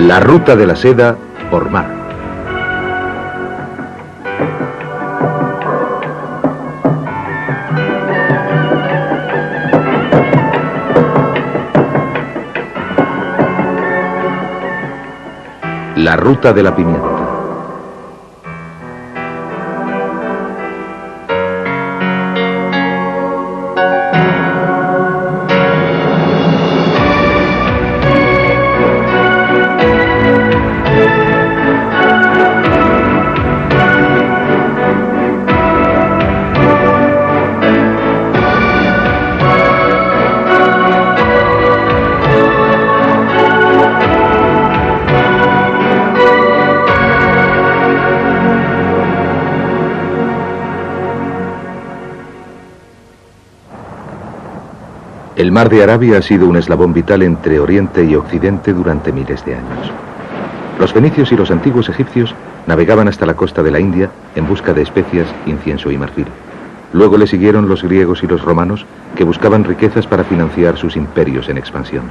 La ruta de la seda por mar. La ruta de la pimienta. El mar de Arabia ha sido un eslabón vital entre Oriente y Occidente durante miles de años. Los fenicios y los antiguos egipcios navegaban hasta la costa de la India en busca de especias, incienso y marfil. Luego le siguieron los griegos y los romanos, que buscaban riquezas para financiar sus imperios en expansión.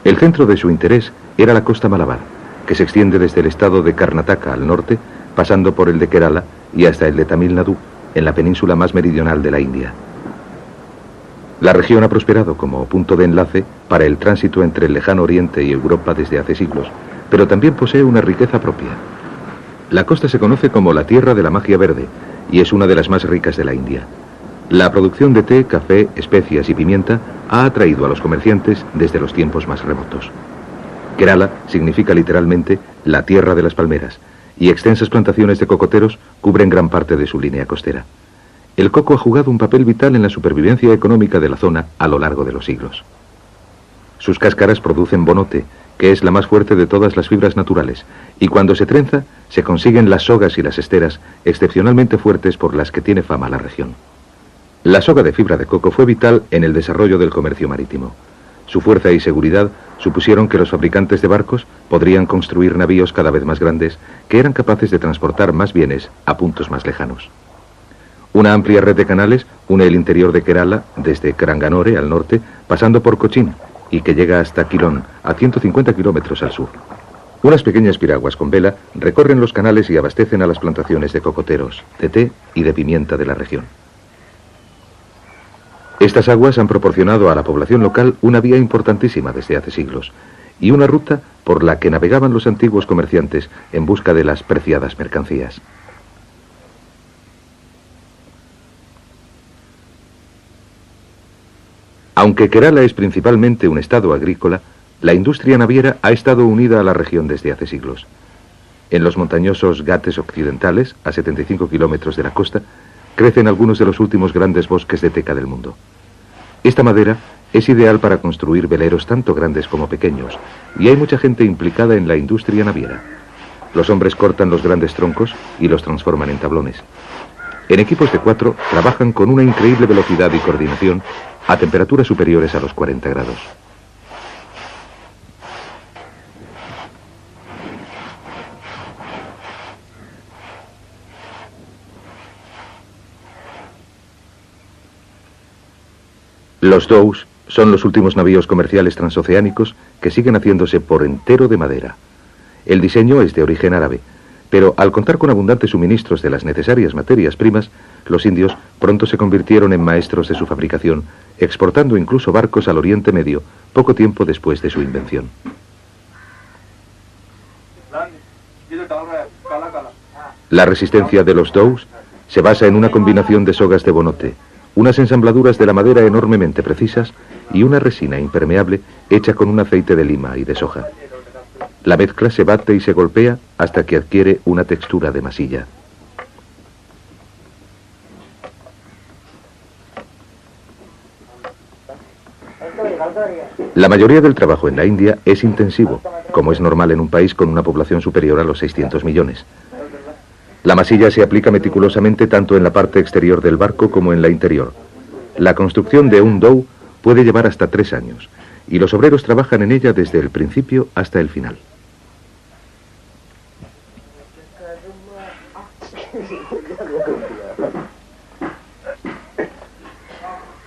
El centro de su interés era la costa Malabar, que se extiende desde el estado de Karnataka al norte, pasando por el de Kerala y hasta el de Tamil Nadu, en la península más meridional de la India. La región ha prosperado como punto de enlace para el tránsito entre el lejano Oriente y Europa desde hace siglos, pero también posee una riqueza propia. La costa se conoce como la tierra de la magia verde y es una de las más ricas de la India. La producción de té, café, especias y pimienta ha atraído a los comerciantes desde los tiempos más remotos. Kerala significa literalmente la tierra de las palmeras y extensas plantaciones de cocoteros cubren gran parte de su línea costera. El coco ha jugado un papel vital en la supervivencia económica de la zona a lo largo de los siglos. Sus cáscaras producen bonote, que es la más fuerte de todas las fibras naturales, y cuando se trenza, se consiguen las sogas y las esteras excepcionalmente fuertes por las que tiene fama la región. La soga de fibra de coco fue vital en el desarrollo del comercio marítimo. Su fuerza y seguridad supusieron que los fabricantes de barcos podrían construir navíos cada vez más grandes que eran capaces de transportar más bienes a puntos más lejanos. Una amplia red de canales une el interior de Kerala desde Karanganore al norte, pasando por Cochin, y que llega hasta Quilón, a 150 kilómetros al sur. Unas pequeñas piraguas con vela recorren los canales y abastecen a las plantaciones de cocoteros, de té y de pimienta de la región. Estas aguas han proporcionado a la población local una vía importantísima desde hace siglos, y una ruta por la que navegaban los antiguos comerciantes en busca de las preciadas mercancías. Aunque Kerala es principalmente un estado agrícola, la industria naviera ha estado unida a la región desde hace siglos. En los montañosos Ghates occidentales, a 75 kilómetros de la costa, crecen algunos de los últimos grandes bosques de teca del mundo. Esta madera es ideal para construir veleros tanto grandes como pequeños, y hay mucha gente implicada en la industria naviera. Los hombres cortan los grandes troncos y los transforman en tablones. En equipos de 4 trabajan con una increíble velocidad y coordinación a temperaturas superiores a los 40 grados. Los dhows son los últimos navíos comerciales transoceánicos que siguen haciéndose por entero de madera. El diseño es de origen árabe, pero al contar con abundantes suministros de las necesarias materias primas, los indios pronto se convirtieron en maestros de su fabricación, exportando incluso barcos al Oriente Medio poco tiempo después de su invención. La resistencia de los dhows se basa en una combinación de sogas de bonote, unas ensambladuras de la madera enormemente precisas y una resina impermeable hecha con un aceite de lima y de soja. La mezcla se bate y se golpea hasta que adquiere una textura de masilla. La mayoría del trabajo en la India es intensivo, como es normal en un país con una población superior a los 600 millones. La masilla se aplica meticulosamente tanto en la parte exterior del barco como en la interior. La construcción de un dhow puede llevar hasta 3 años, y los obreros trabajan en ella desde el principio hasta el final.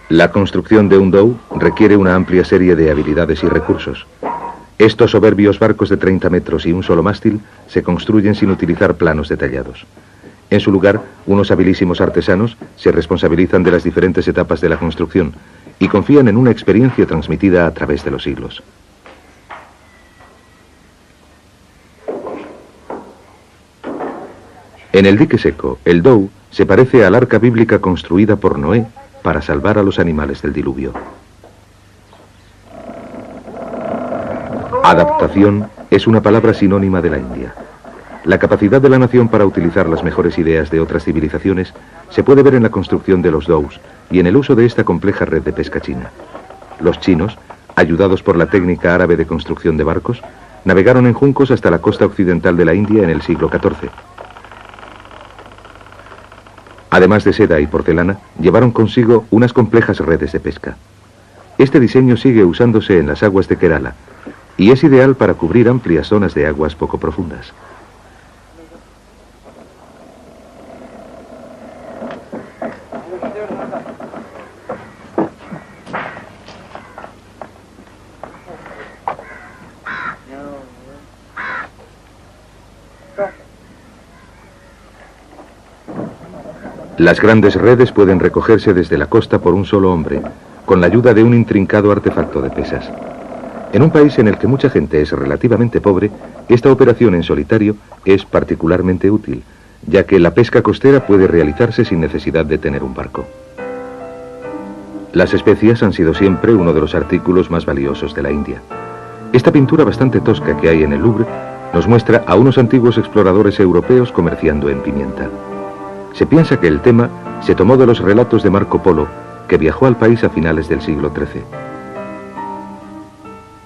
La construcción de un dhow requiere una amplia serie de habilidades y recursos. Estos soberbios barcos de 30 metros y un solo mástil se construyen sin utilizar planos detallados. En su lugar, unos habilísimos artesanos se responsabilizan de las diferentes etapas de la construcción y confían en una experiencia transmitida a través de los siglos. En el dique seco, el dhow se parece al arca bíblica construida por Noé para salvar a los animales del diluvio. Adaptación es una palabra sinónima de la India. La capacidad de la nación para utilizar las mejores ideas de otras civilizaciones se puede ver en la construcción de los dhows y en el uso de esta compleja red de pesca china. Los chinos, ayudados por la técnica árabe de construcción de barcos, navegaron en juncos hasta la costa occidental de la India en el siglo XIV. Además de seda y porcelana, llevaron consigo unas complejas redes de pesca. Este diseño sigue usándose en las aguas de Kerala y es ideal para cubrir amplias zonas de aguas poco profundas. Las grandes redes pueden recogerse desde la costa por un solo hombre, con la ayuda de un intrincado artefacto de pesas. En un país en el que mucha gente es relativamente pobre, esta operación en solitario es particularmente útil, ya que la pesca costera puede realizarse sin necesidad de tener un barco. Las especias han sido siempre uno de los artículos más valiosos de la India. Esta pintura bastante tosca que hay en el Louvre nos muestra a unos antiguos exploradores europeos comerciando en pimienta. Se piensa que el tema se tomó de los relatos de Marco Polo, que viajó al país a finales del siglo XIII.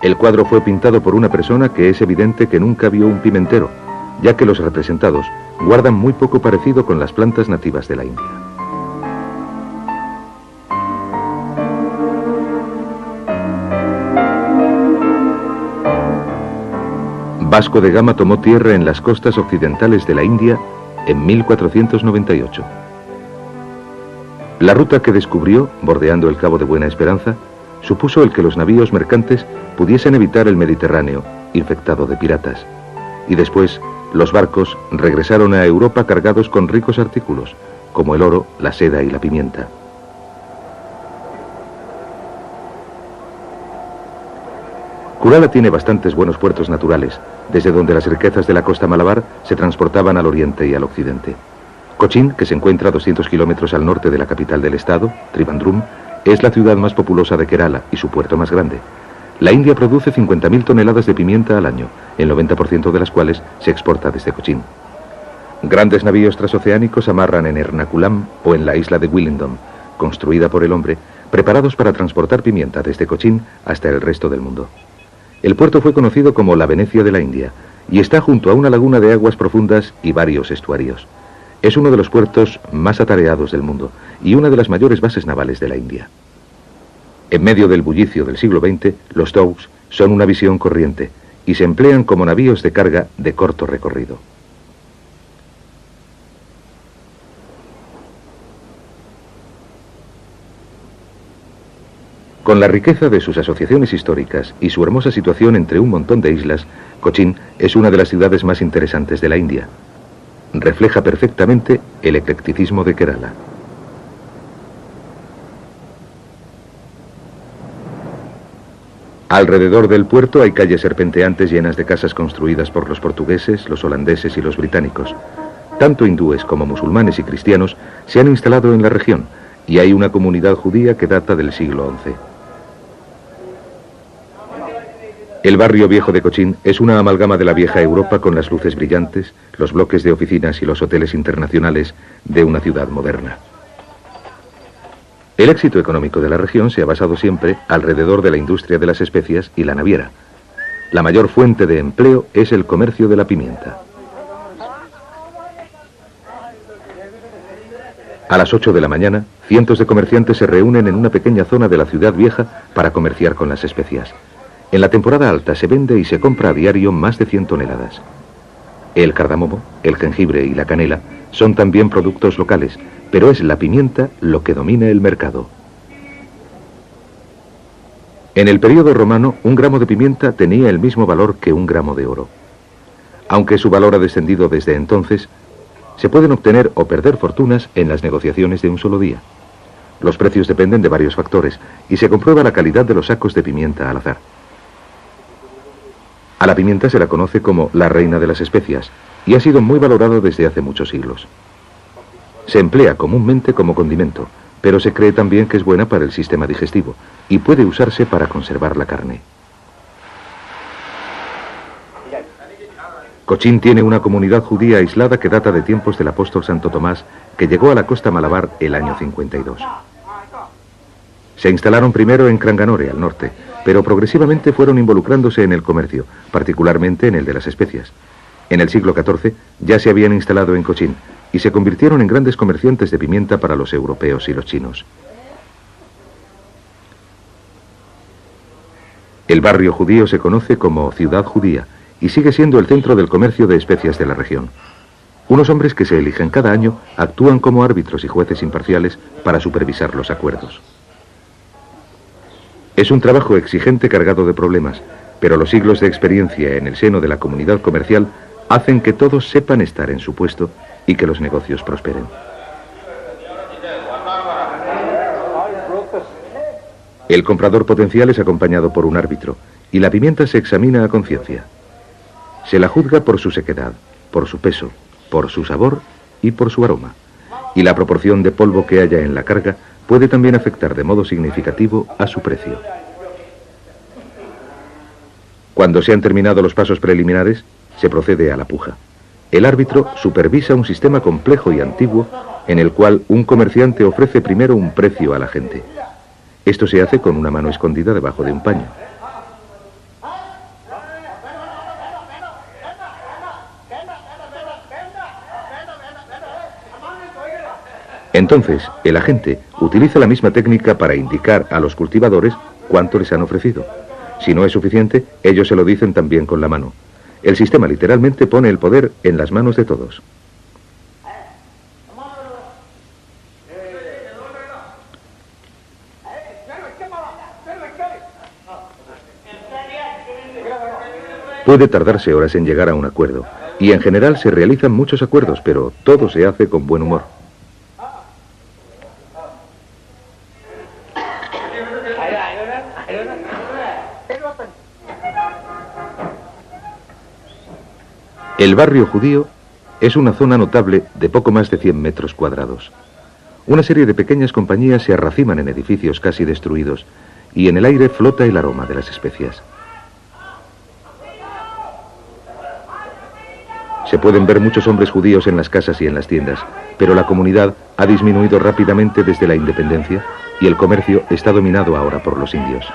El cuadro fue pintado por una persona que es evidente que nunca vio un pimentero, ya que los representados guardan muy poco parecido con las plantas nativas de la India. Vasco de Gama tomó tierra en las costas occidentales de la India en 1498. La ruta que descubrió, bordeando el Cabo de Buena Esperanza, supuso el que los navíos mercantes pudiesen evitar el Mediterráneo, infectado de piratas. Y después, los barcos regresaron a Europa cargados con ricos artículos, como el oro, la seda y la pimienta. Kerala tiene bastantes buenos puertos naturales, desde donde las riquezas de la costa malabar se transportaban al oriente y al occidente. Cochin, que se encuentra a 200 kilómetros al norte de la capital del estado, Trivandrum, es la ciudad más populosa de Kerala y su puerto más grande. La India produce 50.000 toneladas de pimienta al año, el 90% de las cuales se exporta desde Cochin. Grandes navíos transoceánicos amarran en Ernakulam o en la isla de Willingdon, construida por el hombre, preparados para transportar pimienta desde Cochin hasta el resto del mundo. El puerto fue conocido como la Venecia de la India y está junto a una laguna de aguas profundas y varios estuarios. Es uno de los puertos más atareados del mundo y una de las mayores bases navales de la India. En medio del bullicio del siglo XX, los dhows son una visión corriente y se emplean como navíos de carga de corto recorrido. Con la riqueza de sus asociaciones históricas y su hermosa situación entre un montón de islas, Cochin es una de las ciudades más interesantes de la India. Refleja perfectamente el eclecticismo de Kerala. Alrededor del puerto hay calles serpenteantes llenas de casas construidas por los portugueses, los holandeses y los británicos. Tanto hindúes como musulmanes y cristianos se han instalado en la región y hay una comunidad judía que data del siglo XI. El barrio viejo de Cochin es una amalgama de la vieja Europa con las luces brillantes, los bloques de oficinas y los hoteles internacionales de una ciudad moderna. El éxito económico de la región se ha basado siempre alrededor de la industria de las especias y la naviera. La mayor fuente de empleo es el comercio de la pimienta. A las 8 de la mañana, cientos de comerciantes se reúnen en una pequeña zona de la ciudad vieja para comerciar con las especias. En la temporada alta se vende y se compra a diario más de 100 toneladas. El cardamomo, el jengibre y la canela son también productos locales, pero es la pimienta lo que domina el mercado. En el período romano, un gramo de pimienta tenía el mismo valor que un gramo de oro. Aunque su valor ha descendido desde entonces, se pueden obtener o perder fortunas en las negociaciones de un solo día. Los precios dependen de varios factores y se comprueba la calidad de los sacos de pimienta al azar. A la pimienta se la conoce como la reina de las especias y ha sido muy valorado desde hace muchos siglos. Se emplea comúnmente como condimento, pero se cree también que es buena para el sistema digestivo y puede usarse para conservar la carne. Cochín tiene una comunidad judía aislada que data de tiempos del apóstol Santo Tomás, que llegó a la costa malabar el año 52. Se instalaron primero en Cranganore, al norte, pero progresivamente fueron involucrándose en el comercio, particularmente en el de las especias. En el siglo XIV ya se habían instalado en Cochín y se convirtieron en grandes comerciantes de pimienta para los europeos y los chinos. El barrio judío se conoce como Ciudad Judía y sigue siendo el centro del comercio de especias de la región. Unos hombres que se eligen cada año actúan como árbitros y jueces imparciales para supervisar los acuerdos. Es un trabajo exigente cargado de problemas, pero los siglos de experiencia en el seno de la comunidad comercial hacen que todos sepan estar en su puesto y que los negocios prosperen. El comprador potencial es acompañado por un árbitro y la pimienta se examina a conciencia. Se la juzga por su sequedad, por su peso, por su sabor y por su aroma. Y la proporción de polvo que haya en la carga puede también afectar de modo significativo a su precio. Cuando se han terminado los pasos preliminares, se procede a la puja. El árbitro supervisa un sistema complejo y antiguo en el cual un comerciante ofrece primero un precio a la gente. Esto se hace con una mano escondida debajo de un paño. Entonces, el agente utiliza la misma técnica para indicar a los cultivadores cuánto les han ofrecido. Si no es suficiente, ellos se lo dicen también con la mano. El sistema literalmente pone el poder en las manos de todos. Puede tardarse horas en llegar a un acuerdo, y en general se realizan muchos acuerdos, pero todo se hace con buen humor. El barrio judío es una zona notable de poco más de 100 metros cuadrados. Una serie de pequeñas compañías se arraciman en edificios casi destruidos y en el aire flota el aroma de las especias. Se pueden ver muchos hombres judíos en las casas y en las tiendas, pero la comunidad ha disminuido rápidamente desde la independencia y el comercio está dominado ahora por los indios.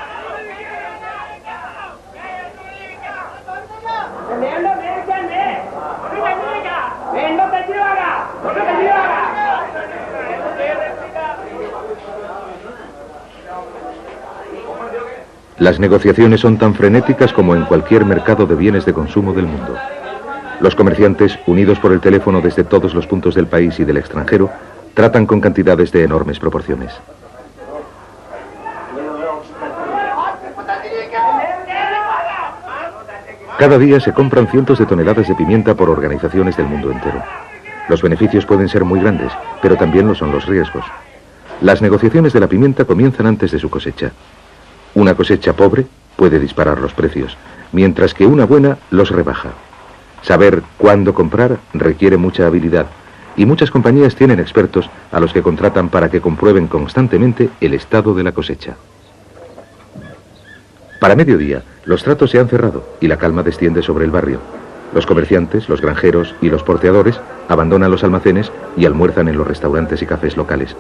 Las negociaciones son tan frenéticas como en cualquier mercado de bienes de consumo del mundo. Los comerciantes, unidos por el teléfono desde todos los puntos del país y del extranjero, tratan con cantidades de enormes proporciones. Cada día se compran cientos de toneladas de pimienta por organizaciones del mundo entero. Los beneficios pueden ser muy grandes, pero también lo son los riesgos. Las negociaciones de la pimienta comienzan antes de su cosecha. Una cosecha pobre puede disparar los precios, mientras que una buena los rebaja. Saber cuándo comprar requiere mucha habilidad, y muchas compañías tienen expertos a los que contratan para que comprueben constantemente el estado de la cosecha. Para mediodía, los tratos se han cerrado y la calma desciende sobre el barrio. Los comerciantes, los granjeros y los porteadores abandonan los almacenes y almuerzan en los restaurantes y cafés locales.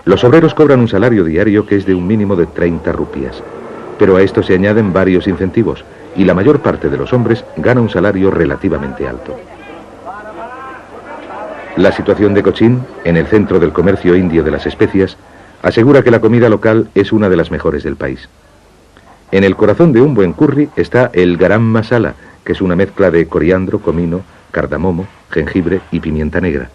Los obreros cobran un salario diario que es de un mínimo de 30 rupias, pero a esto se añaden varios incentivos y la mayor parte de los hombres gana un salario relativamente alto. La situación de Cochín, en el centro del comercio indio de las especias, asegura que la comida local es una de las mejores del país. En el corazón de un buen curry está el garam masala, que es una mezcla de coriandro, comino, cardamomo, jengibre y pimienta negra.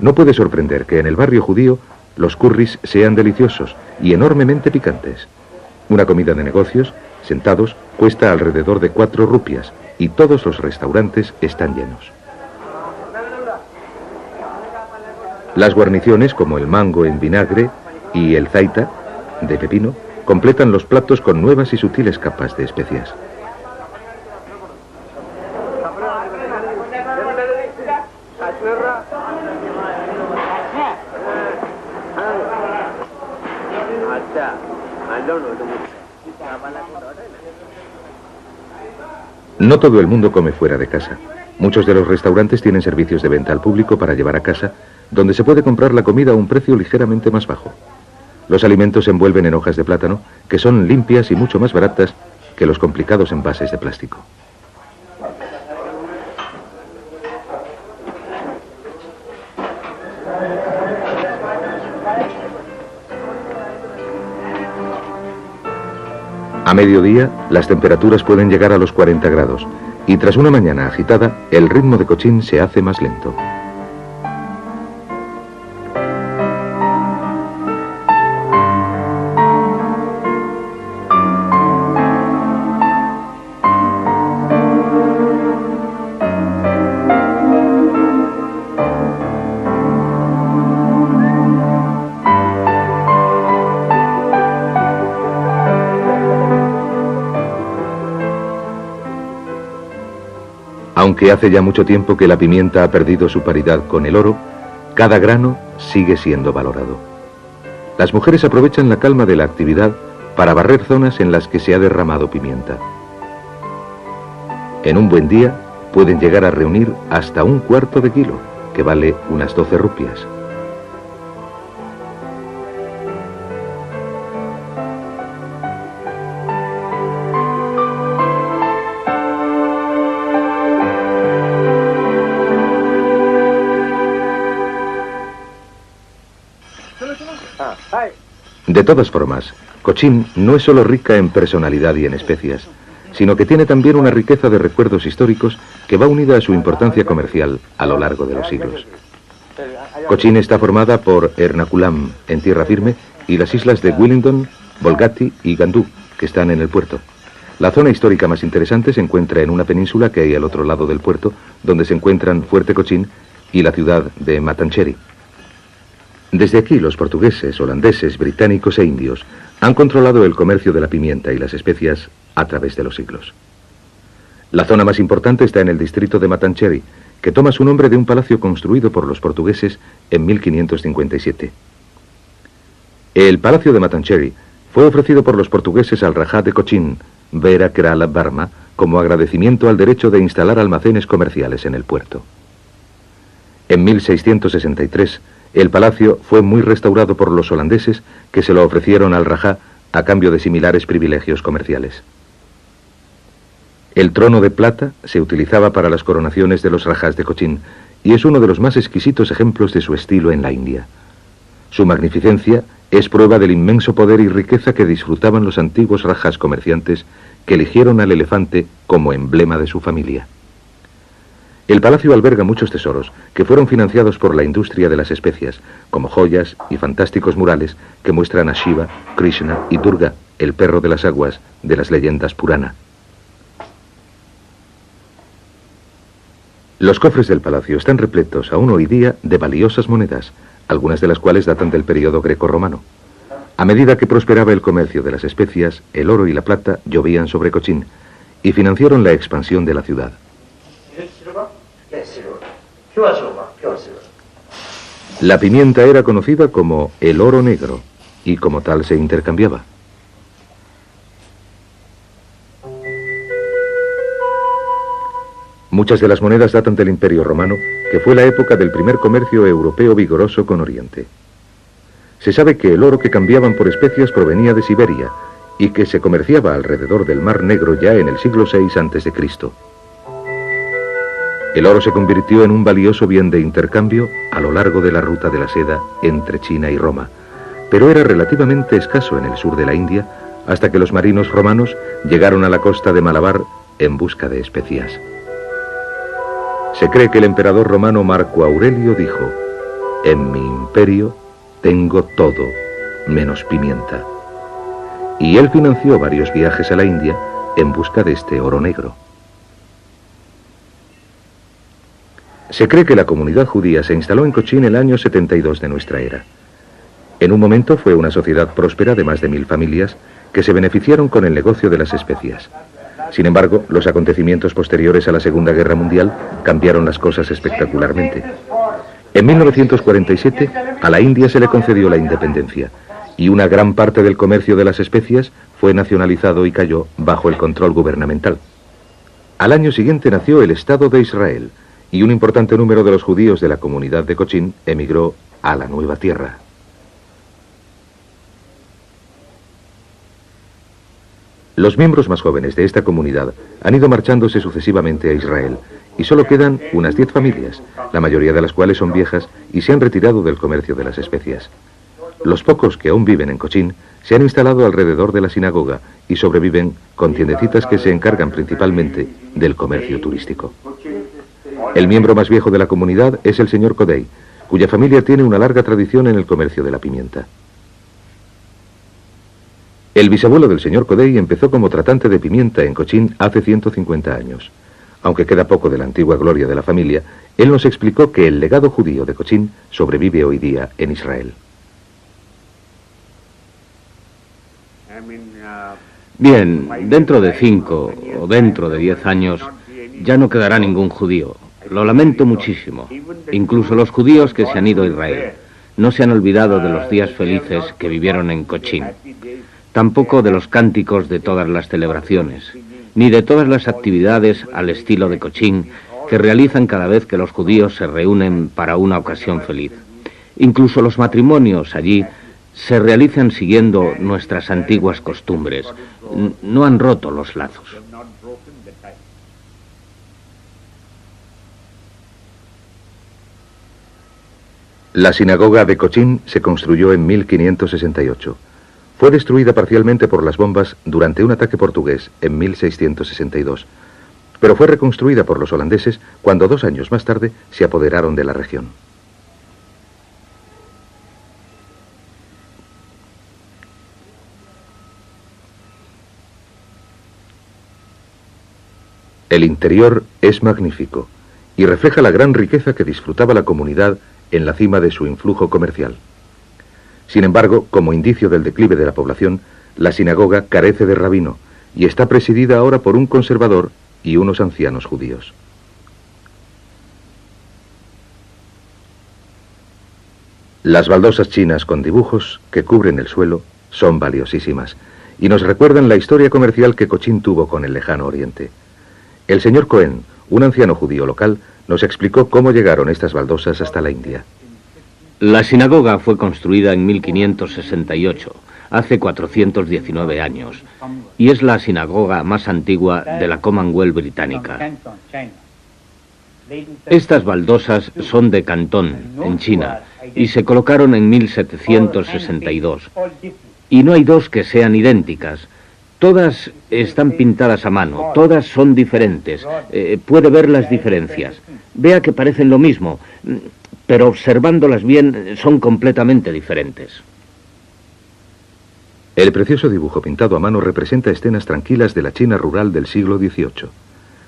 No puede sorprender que en el barrio judío los curris sean deliciosos y enormemente picantes. Una comida de negocios, sentados, cuesta alrededor de 4 rupias y todos los restaurantes están llenos. Las guarniciones, como el mango en vinagre y el zaita, de pepino, completan los platos con nuevas y sutiles capas de especias. No todo el mundo come fuera de casa. Muchos de los restaurantes tienen servicios de venta al público para llevar a casa, donde se puede comprar la comida a un precio ligeramente más bajo. Los alimentos se envuelven en hojas de plátano, que son limpias y mucho más baratas que los complicados envases de plástico. A mediodía, las temperaturas pueden llegar a los 40 grados, y tras una mañana agitada, el ritmo de Cochín se hace más lento. Aunque hace ya mucho tiempo que la pimienta ha perdido su paridad con el oro, cada grano sigue siendo valorado. Las mujeres aprovechan la calma de la actividad para barrer zonas en las que se ha derramado pimienta. En un buen día pueden llegar a reunir hasta 1/4 de kilo, que vale unas 12 rupias. De todas formas, Cochín no es solo rica en personalidad y en especias, sino que tiene también una riqueza de recuerdos históricos que va unida a su importancia comercial a lo largo de los siglos. Cochín está formada por Ernakulam, en tierra firme, y las islas de Willingdon, Bolgati y Gandú, que están en el puerto. La zona histórica más interesante se encuentra en una península que hay al otro lado del puerto, donde se encuentran Fuerte Cochín y la ciudad de Matancheri. Desde aquí los portugueses, holandeses, británicos e indios han controlado el comercio de la pimienta y las especias a través de los siglos. La zona más importante está en el distrito de Matancheri, que toma su nombre de un palacio construido por los portugueses en 1557. El palacio de Matancheri fue ofrecido por los portugueses al Rajá de Cochín, Vera Kerala Barma, como agradecimiento al derecho de instalar almacenes comerciales en el puerto. En 1663, el palacio fue muy restaurado por los holandeses, que se lo ofrecieron al Rajá a cambio de similares privilegios comerciales. El trono de plata se utilizaba para las coronaciones de los Rajás de Cochín y es uno de los más exquisitos ejemplos de su estilo en la India. Su magnificencia es prueba del inmenso poder y riqueza que disfrutaban los antiguos Rajás comerciantes que eligieron al elefante como emblema de su familia. El palacio alberga muchos tesoros que fueron financiados por la industria de las especias, como joyas y fantásticos murales que muestran a Shiva, Krishna y Durga, el perro de las aguas de las leyendas Purana. Los cofres del palacio están repletos aún hoy día de valiosas monedas, algunas de las cuales datan del periodo grecorromano. A medida que prosperaba el comercio de las especias, el oro y la plata llovían sobre Cochín y financiaron la expansión de la ciudad. La pimienta era conocida como el oro negro y como tal se intercambiaba. Muchas de las monedas datan del Imperio Romano, que fue la época del primer comercio europeo vigoroso con Oriente. Se sabe que el oro que cambiaban por especias provenía de Siberia y que se comerciaba alrededor del Mar Negro ya en el siglo VI a.C. El oro se convirtió en un valioso bien de intercambio a lo largo de la ruta de la seda entre China y Roma, pero era relativamente escaso en el sur de la India hasta que los marinos romanos llegaron a la costa de Malabar en busca de especias. Se cree que el emperador romano Marco Aurelio dijo: «En mi imperio tengo todo, menos pimienta. Y él financió varios viajes a la India en busca de este oro negro. Se cree que la comunidad judía se instaló en Cochín el año 72 de nuestra era. En un momento fue una sociedad próspera de más de 1000 familias que se beneficiaron con el negocio de las especias. Sin embargo, los acontecimientos posteriores a la Segunda Guerra Mundial cambiaron las cosas espectacularmente. En 1947, a la India se le concedió la independencia y una gran parte del comercio de las especias fue nacionalizado y cayó bajo el control gubernamental. Al año siguiente nació el Estado de Israel y un importante número de los judíos de la comunidad de Cochín emigró a la nueva tierra. Los miembros más jóvenes de esta comunidad han ido marchándose sucesivamente a Israel y solo quedan unas 10 familias, la mayoría de las cuales son viejas y se han retirado del comercio de las especias. Los pocos que aún viven en Cochín se han instalado alrededor de la sinagoga y sobreviven con tiendecitas que se encargan principalmente del comercio turístico. El miembro más viejo de la comunidad es el señor Kodei, cuya familia tiene una larga tradición en el comercio de la pimienta. El bisabuelo del señor Kodei empezó como tratante de pimienta en Cochín hace 150 años. Aunque queda poco de la antigua gloria de la familia, él nos explicó que el legado judío de Cochín sobrevive hoy día en Israel. Bien, dentro de 5 o dentro de 10 años ya no quedará ningún judío. Lo lamento muchísimo. Incluso los judíos que se han ido a Israel no se han olvidado de los días felices que vivieron en Cochín. Tampoco de los cánticos de todas las celebraciones, ni de todas las actividades al estilo de Cochín que realizan cada vez que los judíos se reúnen para una ocasión feliz. Incluso los matrimonios allí se realizan siguiendo nuestras antiguas costumbres. No han roto los lazos. La sinagoga de Cochín se construyó en 1568. Fue destruida parcialmente por las bombas durante un ataque portugués en 1662, pero fue reconstruida por los holandeses cuando 2 años más tarde se apoderaron de la región. El interior es magnífico y refleja la gran riqueza que disfrutaba la comunidad en la cima de su influjo comercial. Sin embargo, como indicio del declive de la población, la sinagoga carece de rabino y está presidida ahora por un conservador y unos ancianos judíos. Las baldosas chinas con dibujos que cubren el suelo son valiosísimas y nos recuerdan la historia comercial que Cochín tuvo con el lejano oriente. El señor Cohen, un anciano judío local, nos explicó cómo llegaron estas baldosas hasta la India. La sinagoga fue construida en 1568, hace 419 años, y es la sinagoga más antigua de la Commonwealth británica. Estas baldosas son de Cantón, en China, y se colocaron en 1762. Y no hay dos que sean idénticas. Todas están pintadas a mano, todas son diferentes. Puede ver las diferencias. Vea que parecen lo mismo, pero observándolas bien son completamente diferentes. El precioso dibujo pintado a mano representa escenas tranquilas de la China rural del siglo XVIII.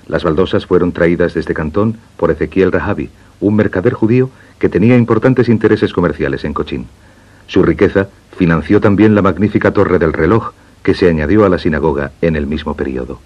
Las baldosas fueron traídas desde Cantón por Ezequiel Rahabi, un mercader judío que tenía importantes intereses comerciales en Cochín. Su riqueza financió también la magnífica Torre del Reloj, que se añadió a la sinagoga en el mismo periodo.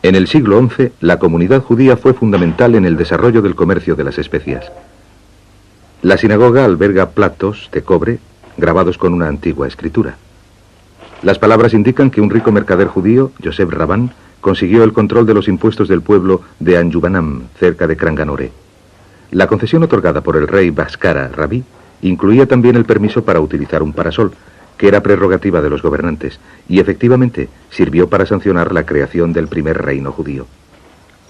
En el siglo XI, la comunidad judía fue fundamental en el desarrollo del comercio de las especias. La sinagoga alberga platos de cobre grabados con una antigua escritura. Las palabras indican que un rico mercader judío, Yosef Rabán, consiguió el control de los impuestos del pueblo de Anjubanam, cerca de Kranganore. La concesión otorgada por el rey Bhaskara Rabí incluía también el permiso para utilizar un parasol, que era prerrogativa de los gobernantes, y efectivamente sirvió para sancionar la creación del primer reino judío.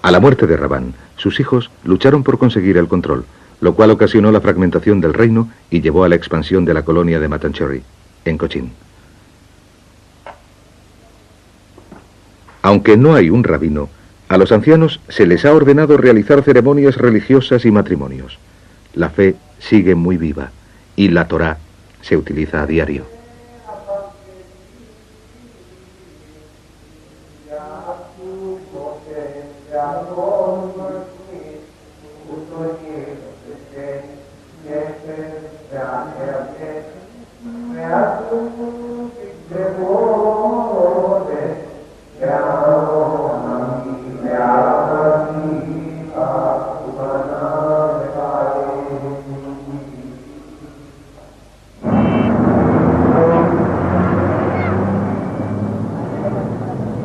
A la muerte de Rabán, sus hijos lucharon por conseguir el control, lo cual ocasionó la fragmentación del reino y llevó a la expansión de la colonia de Matancherry, en Cochin. Aunque no hay un rabino, a los ancianos se les ha ordenado realizar ceremonias religiosas y matrimonios. La fe sigue muy viva y la Torá se utiliza a diario.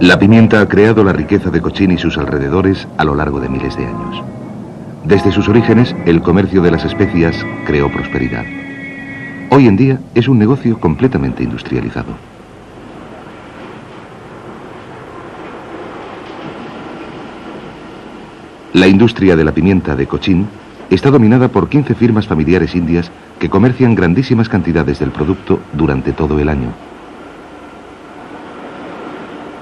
La pimienta ha creado la riqueza de Cochin y sus alrededores a lo largo de miles de años. Desde sus orígenes, el comercio de las especias creó prosperidad. Hoy en día es un negocio completamente industrializado. La industria de la pimienta de Cochin está dominada por 15 firmas familiares indias que comercian grandísimas cantidades del producto durante todo el año.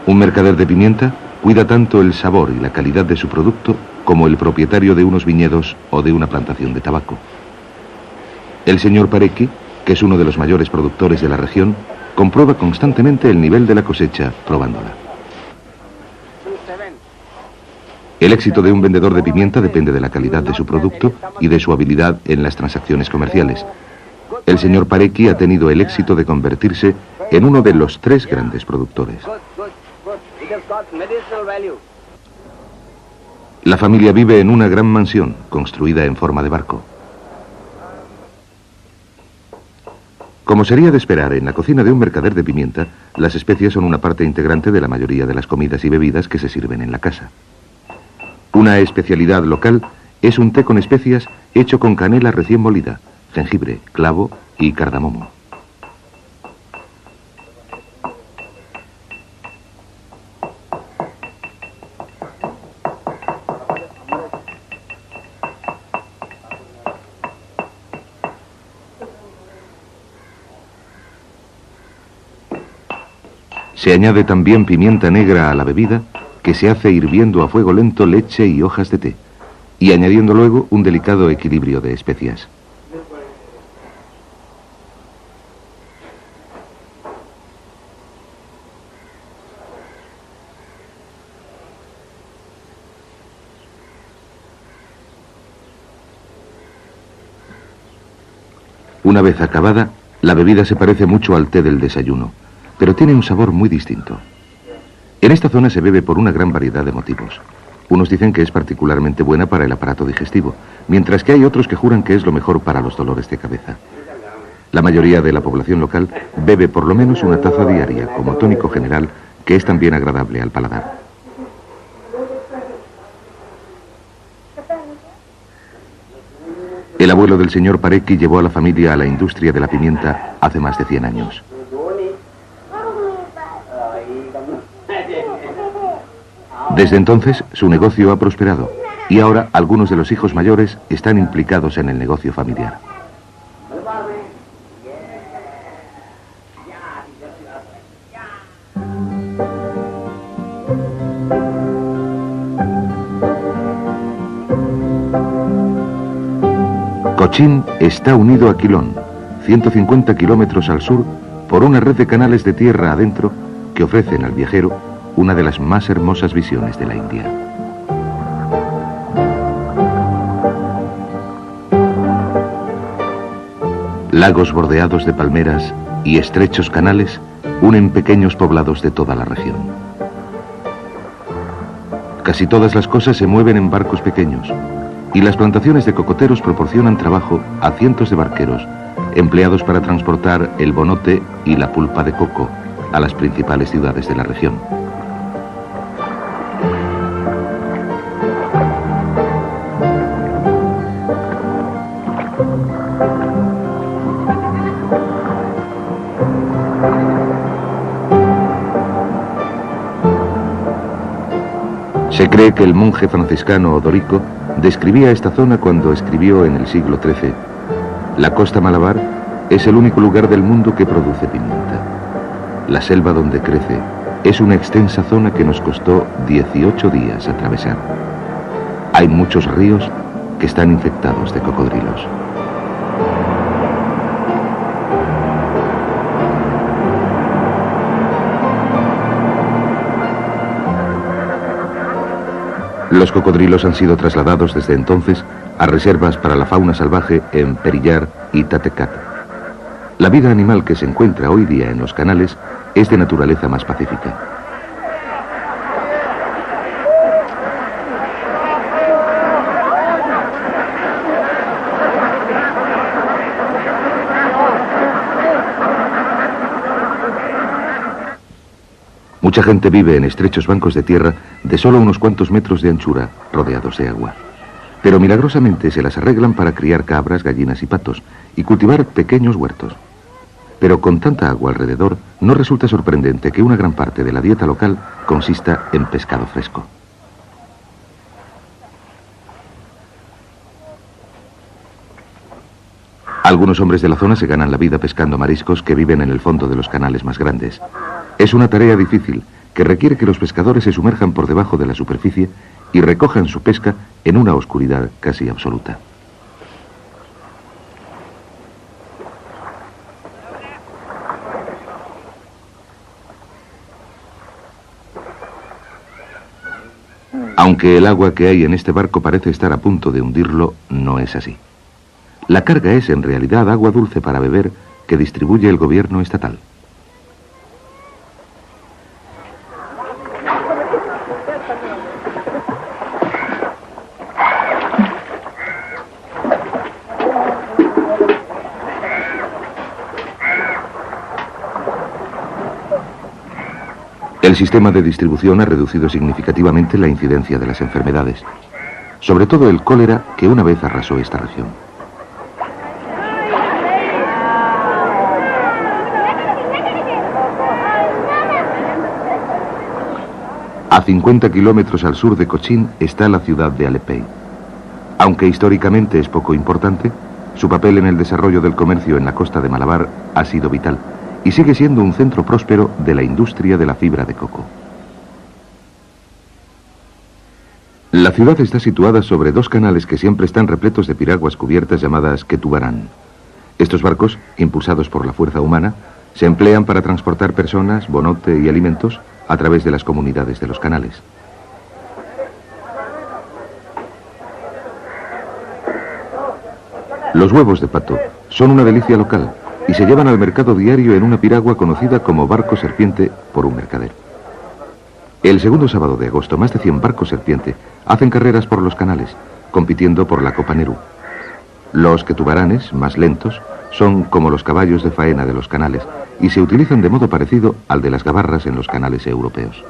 Un mercader de pimienta cuida tanto el sabor y la calidad de su producto como el propietario de unos viñedos o de una plantación de tabaco. El señor Parecki, que es uno de los mayores productores de la región, comprueba constantemente el nivel de la cosecha probándola. El éxito de un vendedor de pimienta depende de la calidad de su producto y de su habilidad en las transacciones comerciales. El señor Parecki ha tenido el éxito de convertirse en uno de los 3 grandes productores. La familia vive en una gran mansión, construida en forma de barco. Como sería de esperar, en la cocina de un mercader de pimienta, las especias son una parte integrante de la mayoría de las comidas y bebidas que se sirven en la casa. Una especialidad local es un té con especias hecho con canela recién molida, jengibre, clavo y cardamomo. Se añade también pimienta negra a la bebida, que se hace hirviendo a fuego lento leche y hojas de té, y añadiendo luego un delicado equilibrio de especias. Una vez acabada, la bebida se parece mucho al té del desayuno, pero tiene un sabor muy distinto. En esta zona se bebe por una gran variedad de motivos. Unos dicen que es particularmente buena para el aparato digestivo, mientras que hay otros que juran que es lo mejor para los dolores de cabeza. La mayoría de la población local bebe por lo menos una taza diaria como tónico general, que es también agradable al paladar. El abuelo del señor Parecki llevó a la familia a la industria de la pimienta hace más de 100 años. Desde entonces, su negocio ha prosperado y ahora algunos de los hijos mayores están implicados en el negocio familiar. Cochin está unido a Quilón, 150 kilómetros al sur, por una red de canales de tierra adentro que ofrecen al viajero una de las más hermosas visiones de la India. Lagos bordeados de palmeras y estrechos canales unen pequeños poblados de toda la región. Casi todas las cosas se mueven en barcos pequeños y las plantaciones de cocoteros proporcionan trabajo a cientos de barqueros empleados para transportar el bonote y la pulpa de coco a las principales ciudades de la región. Se cree que el monje franciscano Odorico describía esta zona cuando escribió en el siglo XIII: la costa Malabar es el único lugar del mundo que produce pimienta. La selva donde crece es una extensa zona que nos costó 18 días atravesar. Hay muchos ríos que están infectados de cocodrilos. Los cocodrilos han sido trasladados desde entonces a reservas para la fauna salvaje en Periyar y Tatecat. La vida animal que se encuentra hoy día en los canales es de naturaleza más pacífica. Mucha gente vive en estrechos bancos de tierra de solo unos cuantos metros de anchura, rodeados de agua. Pero milagrosamente se las arreglan para criar cabras, gallinas y patos y cultivar pequeños huertos. Pero con tanta agua alrededor, no resulta sorprendente que una gran parte de la dieta local consista en pescado fresco. Algunos hombres de la zona se ganan la vida pescando mariscos que viven en el fondo de los canales más grandes. Es una tarea difícil que requiere que los pescadores se sumerjan por debajo de la superficie y recojan su pesca en una oscuridad casi absoluta. Aunque el agua que hay en este barco parece estar a punto de hundirlo, no es así. La carga es en realidad agua dulce para beber que distribuye el gobierno estatal. El sistema de distribución ha reducido significativamente la incidencia de las enfermedades, sobre todo el cólera que una vez arrasó esta región. A 50 kilómetros al sur de Cochin está la ciudad de Alepey. Aunque históricamente es poco importante, su papel en el desarrollo del comercio en la costa de Malabar ha sido vital y sigue siendo un centro próspero de la industria de la fibra de coco. La ciudad está situada sobre dos canales que siempre están repletos de piraguas cubiertas llamadas Ketubarán. Estos barcos, impulsados por la fuerza humana, se emplean para transportar personas, bonote y alimentos a través de las comunidades de los canales. Los huevos de pato son una delicia local y se llevan al mercado diario en una piragua conocida como barco serpiente por un mercader. El segundo sábado de agosto, más de 100 barcos serpiente hacen carreras por los canales, compitiendo por la Copa Nehru. Los ketubaranes, más lentos, son como los caballos de faena de los canales y se utilizan de modo parecido al de las gabarras en los canales europeos.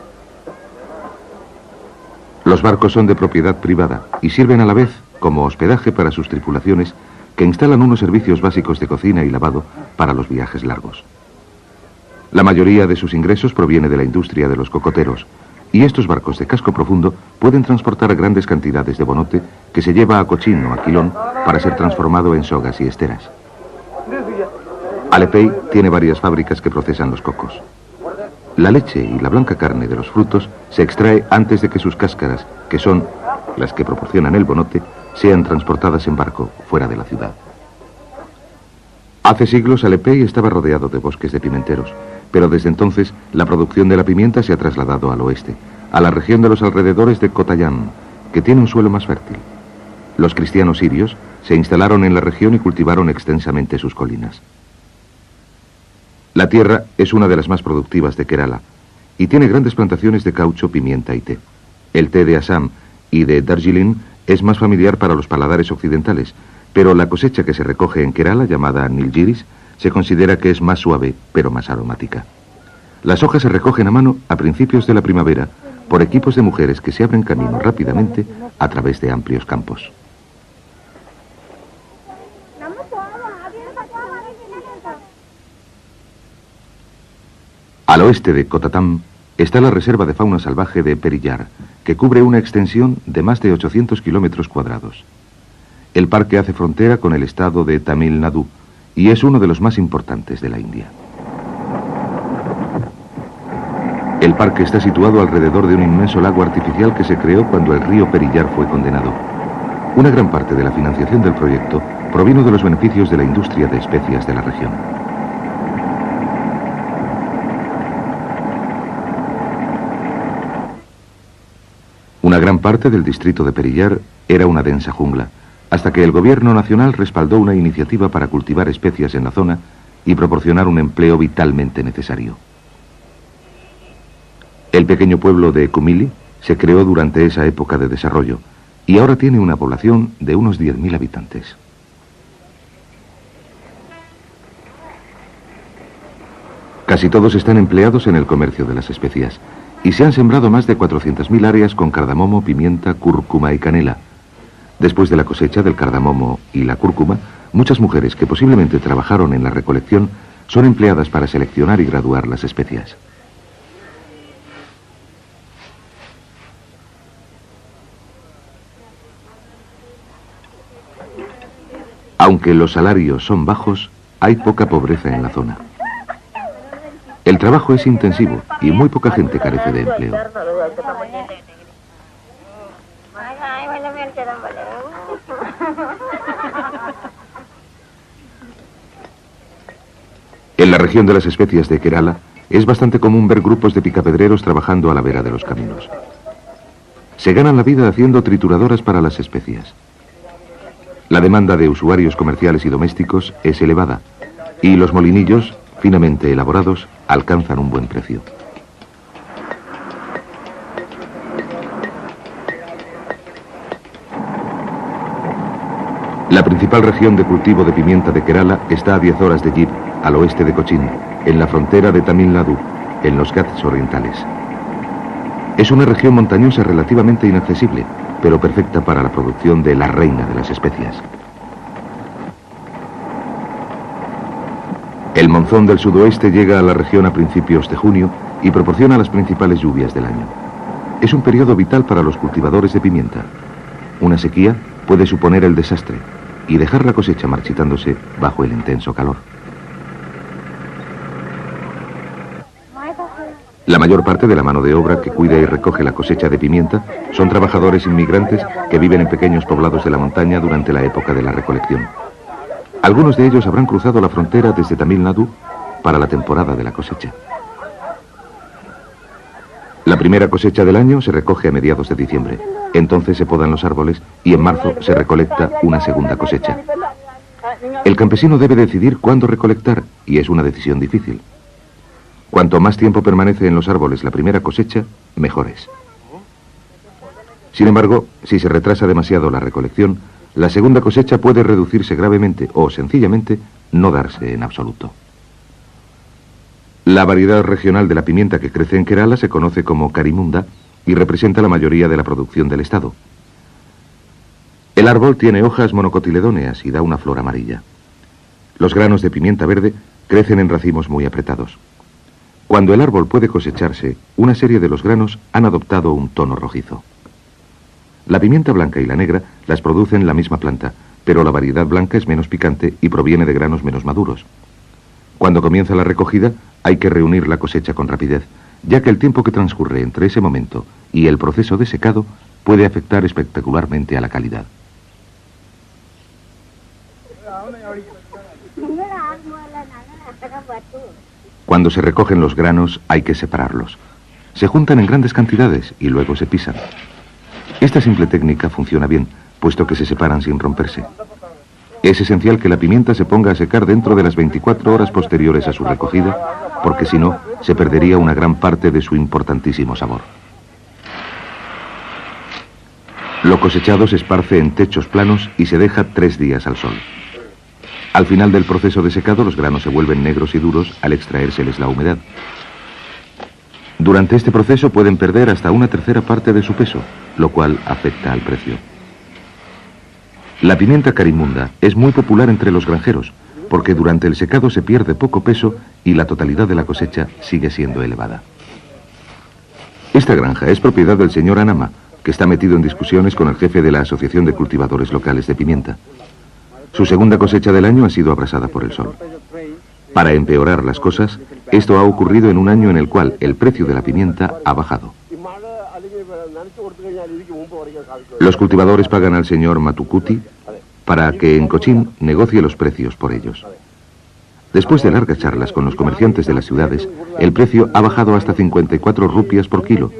Los barcos son de propiedad privada y sirven a la vez como hospedaje para sus tripulaciones, que instalan unos servicios básicos de cocina y lavado para los viajes largos. La mayoría de sus ingresos proviene de la industria de los cocoteros, y estos barcos de casco profundo pueden transportar grandes cantidades de bonote que se lleva a Cochin o a Quilón para ser transformado en sogas y esteras. Alepey tiene varias fábricas que procesan los cocos. La leche y la blanca carne de los frutos se extrae antes de que sus cáscaras, que son las que proporcionan el bonote, sean transportadas en barco fuera de la ciudad. Hace siglos Alepey estaba rodeado de bosques de pimenteros, pero desde entonces la producción de la pimienta se ha trasladado al oeste, a la región de los alrededores de Kottayam, que tiene un suelo más fértil. Los cristianos sirios se instalaron en la región y cultivaron extensamente sus colinas. La tierra es una de las más productivas de Kerala y tiene grandes plantaciones de caucho, pimienta y té. El té de Assam y de Darjeeling es más familiar para los paladares occidentales, pero la cosecha que se recoge en Kerala, llamada Nilgiris, se considera que es más suave, pero más aromática. Las hojas se recogen a mano a principios de la primavera por equipos de mujeres que se abren camino rápidamente a través de amplios campos. Al oeste de Kottatam está la Reserva de Fauna Salvaje de Periyar, que cubre una extensión de más de 800 kilómetros cuadrados. El parque hace frontera con el estado de Tamil Nadu y es uno de los más importantes de la India. El parque está situado alrededor de un inmenso lago artificial que se creó cuando el río Periyar fue condenado. Una gran parte de la financiación del proyecto provino de los beneficios de la industria de especias de la región. Una gran parte del distrito de Periyar era una densa jungla, hasta que el gobierno nacional respaldó una iniciativa para cultivar especias en la zona y proporcionar un empleo vitalmente necesario. El pequeño pueblo de Kumili se creó durante esa época de desarrollo y ahora tiene una población de unos 10.000 habitantes. Casi todos están empleados en el comercio de las especias y se han sembrado más de 400.000 áreas con cardamomo, pimienta, cúrcuma y canela. Después de la cosecha del cardamomo y la cúrcuma, muchas mujeres que posiblemente trabajaron en la recolección son empleadas para seleccionar y graduar las especias. Aunque los salarios son bajos, hay poca pobreza en la zona. El trabajo es intensivo y muy poca gente carece de empleo. En la región de las especias de Kerala es bastante común ver grupos de picapedreros trabajando a la vera de los caminos. Se ganan la vida haciendo trituradoras para las especias. La demanda de usuarios comerciales y domésticos es elevada y los molinillos, finamente elaborados, alcanzan un buen precio. La principal región de cultivo de pimienta de Kerala está a 10 horas de Jeep, al oeste de Cochin, en la frontera de Tamil Nadu, en los Ghats orientales. Es una región montañosa relativamente inaccesible, pero perfecta para la producción de la reina de las especias. El monzón del sudoeste llega a la región a principios de junio y proporciona las principales lluvias del año. Es un periodo vital para los cultivadores de pimienta. Una sequía puede suponer el desastre y dejar la cosecha marchitándose bajo el intenso calor. La mayor parte de la mano de obra que cuida y recoge la cosecha de pimienta son trabajadores inmigrantes que viven en pequeños poblados de la montaña durante la época de la recolección. Algunos de ellos habrán cruzado la frontera desde Tamil Nadu para la temporada de la cosecha. La primera cosecha del año se recoge a mediados de diciembre. Entonces se podan los árboles y en marzo se recolecta una segunda cosecha. El campesino debe decidir cuándo recolectar y es una decisión difícil. Cuanto más tiempo permanece en los árboles la primera cosecha, mejor es. Sin embargo, si se retrasa demasiado la recolección, la segunda cosecha puede reducirse gravemente o, sencillamente, no darse en absoluto. La variedad regional de la pimienta que crece en Kerala se conoce como Karimunda y representa la mayoría de la producción del estado. El árbol tiene hojas monocotiledóneas y da una flor amarilla. Los granos de pimienta verde crecen en racimos muy apretados. Cuando el árbol puede cosecharse, una serie de los granos han adoptado un tono rojizo. La pimienta blanca y la negra las producen la misma planta, pero la variedad blanca es menos picante y proviene de granos menos maduros. Cuando comienza la recogida, hay que reunir la cosecha con rapidez, ya que el tiempo que transcurre entre ese momento y el proceso de secado puede afectar espectacularmente a la calidad. Cuando se recogen los granos hay que separarlos. Se juntan en grandes cantidades y luego se pisan. Esta simple técnica funciona bien, puesto que se separan sin romperse. Es esencial que la pimienta se ponga a secar dentro de las 24 horas posteriores a su recogida, porque si no, se perdería una gran parte de su importantísimo sabor. Lo cosechado se esparce en techos planos y se deja 3 días al sol. Al final del proceso de secado, los granos se vuelven negros y duros al extraérseles la humedad. Durante este proceso pueden perder hasta 1/3 parte de su peso, lo cual afecta al precio. La pimienta Karimunda es muy popular entre los granjeros, porque durante el secado se pierde poco peso y la totalidad de la cosecha sigue siendo elevada. Esta granja es propiedad del señor Anama, que está metido en discusiones con el jefe de la Asociación de Cultivadores Locales de Pimienta. Su segunda cosecha del año ha sido abrasada por el sol. Para empeorar las cosas, esto ha ocurrido en un año en el cual el precio de la pimienta ha bajado. Los cultivadores pagan al señor Matukuti para que en Cochin negocie los precios por ellos. Después de largas charlas con los comerciantes de las ciudades, el precio ha bajado hasta 54 rupias por kilo,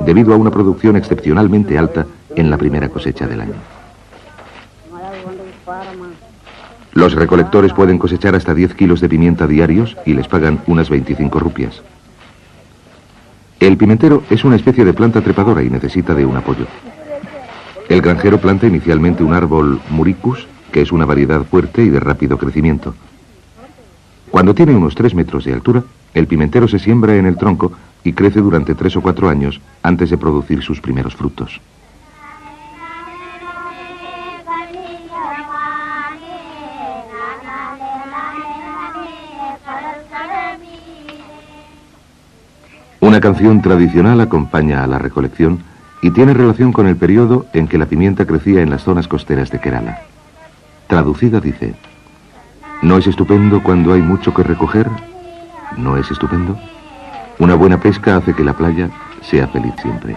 debido a una producción excepcionalmente alta en la primera cosecha del año. Los recolectores pueden cosechar hasta 10 kilos de pimienta diarios y les pagan unas 25 rupias. El pimentero es una especie de planta trepadora y necesita de un apoyo. El granjero planta inicialmente un árbol muricus, que es una variedad fuerte y de rápido crecimiento. Cuando tiene unos 3 metros de altura, el pimentero se siembra en el tronco y crece durante 3 o 4 años antes de producir sus primeros frutos. Una canción tradicional acompaña a la recolección y tiene relación con el periodo en que la pimienta crecía en las zonas costeras de Kerala. Traducida dice: ¿no es estupendo cuando hay mucho que recoger? ¿No es estupendo? Una buena pesca hace que la playa sea feliz siempre.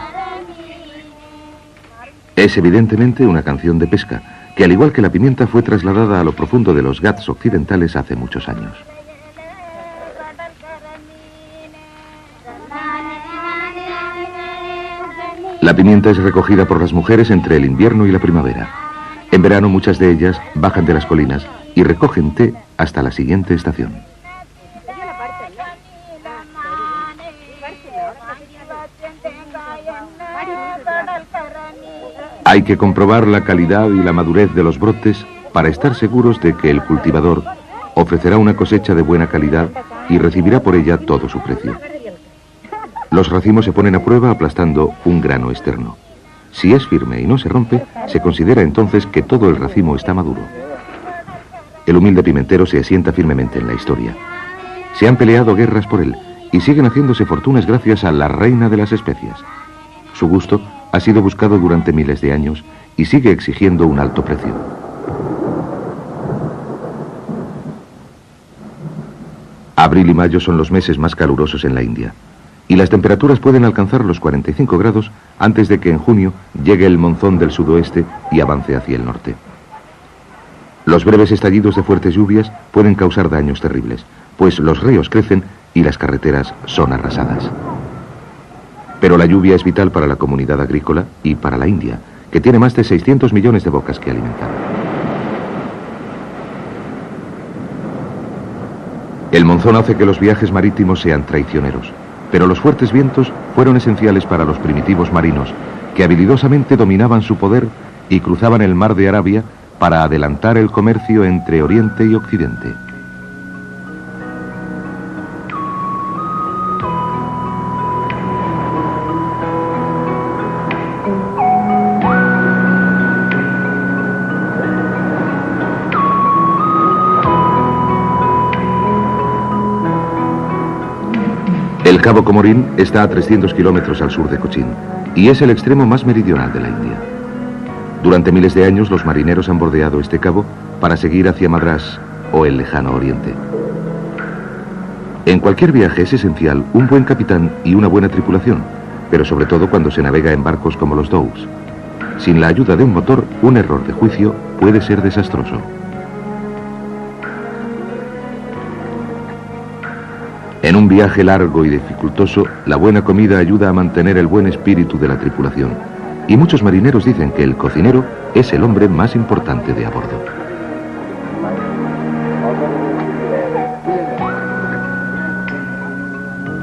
Es evidentemente una canción de pesca, que al igual que la pimienta fue trasladada a lo profundo de los Ghats occidentales hace muchos años. La pimienta es recogida por las mujeres entre el invierno y la primavera. En verano muchas de ellas bajan de las colinas y recogen té hasta la siguiente estación. Hay que comprobar la calidad y la madurez de los brotes para estar seguros de que el cultivador ofrecerá una cosecha de buena calidad y recibirá por ella todo su precio. Los racimos se ponen a prueba aplastando un grano externo. Si es firme y no se rompe, se considera entonces que todo el racimo está maduro. El humilde pimentero se asienta firmemente en la historia. Se han peleado guerras por él y siguen haciéndose fortunas gracias a la reina de las especias. Su gusto ha sido buscado durante miles de años y sigue exigiendo un alto precio. Abril y mayo son los meses más calurosos en la India, y las temperaturas pueden alcanzar los 45 grados antes de que en junio llegue el monzón del sudoeste y avance hacia el norte. Los breves estallidos de fuertes lluvias pueden causar daños terribles, pues los ríos crecen y las carreteras son arrasadas. Pero la lluvia es vital para la comunidad agrícola y para la India, que tiene más de 600 millones de bocas que alimentar. El monzón hace que los viajes marítimos sean traicioneros, pero los fuertes vientos fueron esenciales para los primitivos marinos, que habilidosamente dominaban su poder y cruzaban el mar de Arabia para adelantar el comercio entre Oriente y Occidente. El Cabo Comorín está a 300 kilómetros al sur de Cochin y es el extremo más meridional de la India. Durante miles de años los marineros han bordeado este cabo para seguir hacia Madrás o el lejano oriente. En cualquier viaje es esencial un buen capitán y una buena tripulación, pero sobre todo cuando se navega en barcos como los dhows. Sin la ayuda de un motor, un error de juicio puede ser desastroso. En un viaje largo y dificultoso, la buena comida ayuda a mantener el buen espíritu de la tripulación. Y muchos marineros dicen que el cocinero es el hombre más importante de a bordo.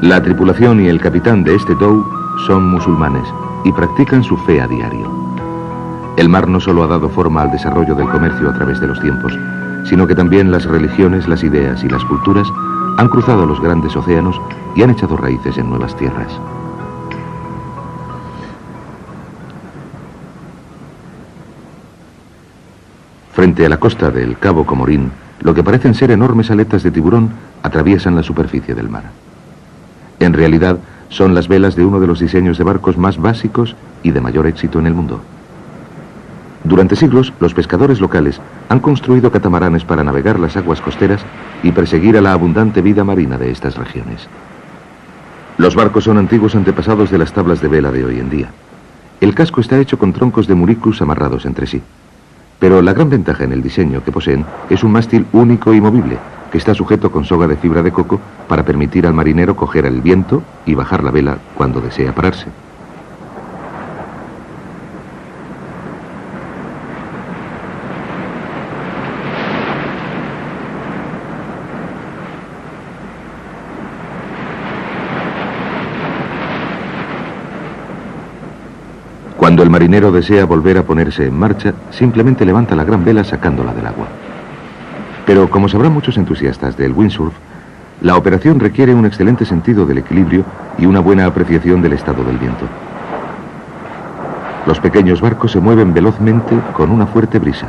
La tripulación y el capitán de este dhow son musulmanes y practican su fe a diario. El mar no solo ha dado forma al desarrollo del comercio a través de los tiempos, sino que también las religiones, las ideas y las culturas han cruzado los grandes océanos y han echado raíces en nuevas tierras. Frente a la costa del Cabo Comorín, lo que parecen ser enormes aletas de tiburón atraviesan la superficie del mar. En realidad, son las velas de uno de los diseños de barcos más básicos y de mayor éxito en el mundo. Durante siglos, los pescadores locales han construido catamaranes para navegar las aguas costeras y perseguir a la abundante vida marina de estas regiones. Los barcos son antiguos antepasados de las tablas de vela de hoy en día. El casco está hecho con troncos de muricus amarrados entre sí. Pero la gran ventaja en el diseño que poseen es un mástil único y movible, que está sujeto con soga de fibra de coco para permitir al marinero coger el viento y bajar la vela cuando desea pararse. Cuando el marinero desea volver a ponerse en marcha, simplemente levanta la gran vela sacándola del agua. Pero, como sabrán muchos entusiastas del windsurf, la operación requiere un excelente sentido del equilibrio y una buena apreciación del estado del viento. Los pequeños barcos se mueven velozmente con una fuerte brisa,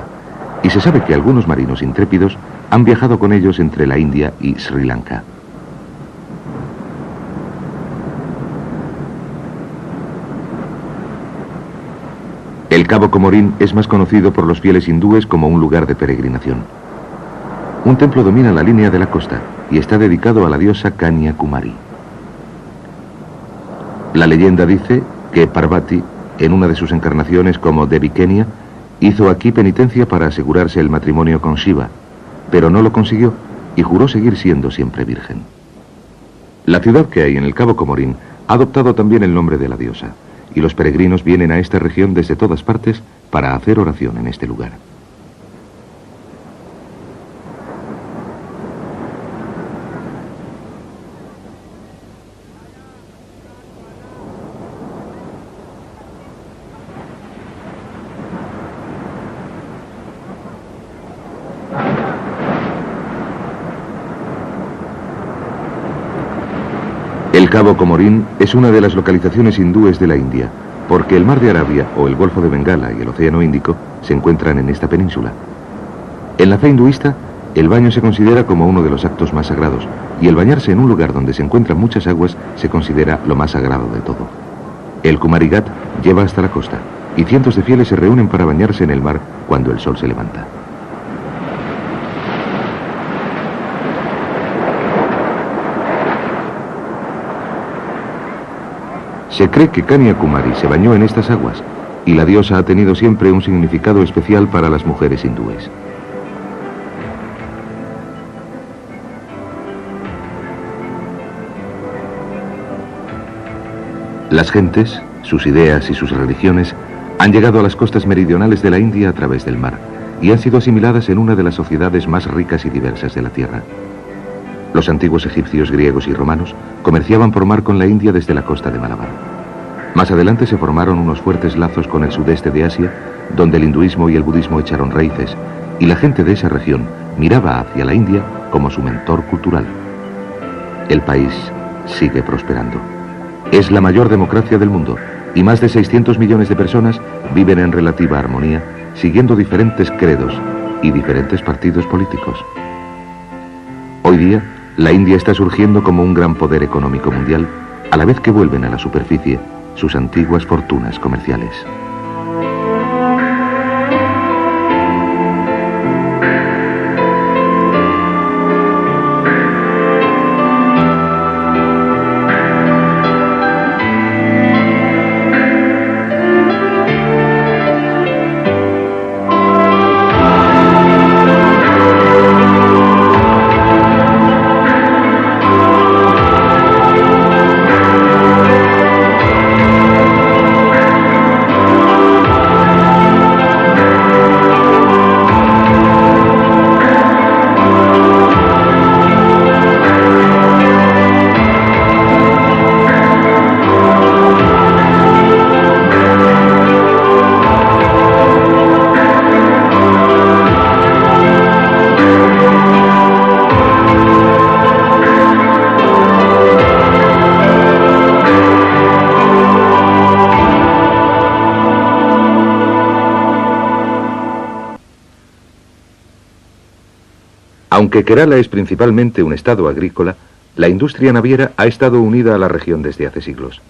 y se sabe que algunos marinos intrépidos han viajado con ellos entre la India y Sri Lanka. El Cabo Comorín es más conocido por los fieles hindúes como un lugar de peregrinación. Un templo domina la línea de la costa y está dedicado a la diosa Kanya Kumari. La leyenda dice que Parvati, en una de sus encarnaciones como Devi Kenya, hizo aquí penitencia para asegurarse el matrimonio con Shiva, pero no lo consiguió y juró seguir siendo siempre virgen. La ciudad que hay en el Cabo Comorín ha adoptado también el nombre de la diosa, y los peregrinos vienen a esta región desde todas partes para hacer oración en este lugar. El Cabo Comorín es una de las localizaciones hindúes de la India, porque el Mar de Arabia o el Golfo de Bengala y el Océano Índico se encuentran en esta península. En la fe hinduista, el baño se considera como uno de los actos más sagrados, y el bañarse en un lugar donde se encuentran muchas aguas se considera lo más sagrado de todo. El Kumari Ghat lleva hasta la costa, y cientos de fieles se reúnen para bañarse en el mar cuando el sol se levanta. Se cree que Kanya Kumari se bañó en estas aguas, y la diosa ha tenido siempre un significado especial para las mujeres hindúes. Las gentes, sus ideas y sus religiones han llegado a las costas meridionales de la India a través del mar, y han sido asimiladas en una de las sociedades más ricas y diversas de la tierra. Los antiguos egipcios, griegos y romanos comerciaban por mar con la India desde la costa de Malabar. Más adelante se formaron unos fuertes lazos con el sudeste de Asia, donde el hinduismo y el budismo echaron raíces, y la gente de esa región miraba hacia la India como su mentor cultural. El país sigue prosperando. Es la mayor democracia del mundo, y más de 600 millones de personas viven en relativa armonía, siguiendo diferentes credos y diferentes partidos políticos. Hoy día, la India está surgiendo como un gran poder económico mundial, a la vez que vuelven a la superficie sus antiguas fortunas comerciales. Aunque Kerala es principalmente un estado agrícola, La industria naviera ha estado unida a la región desde hace siglos.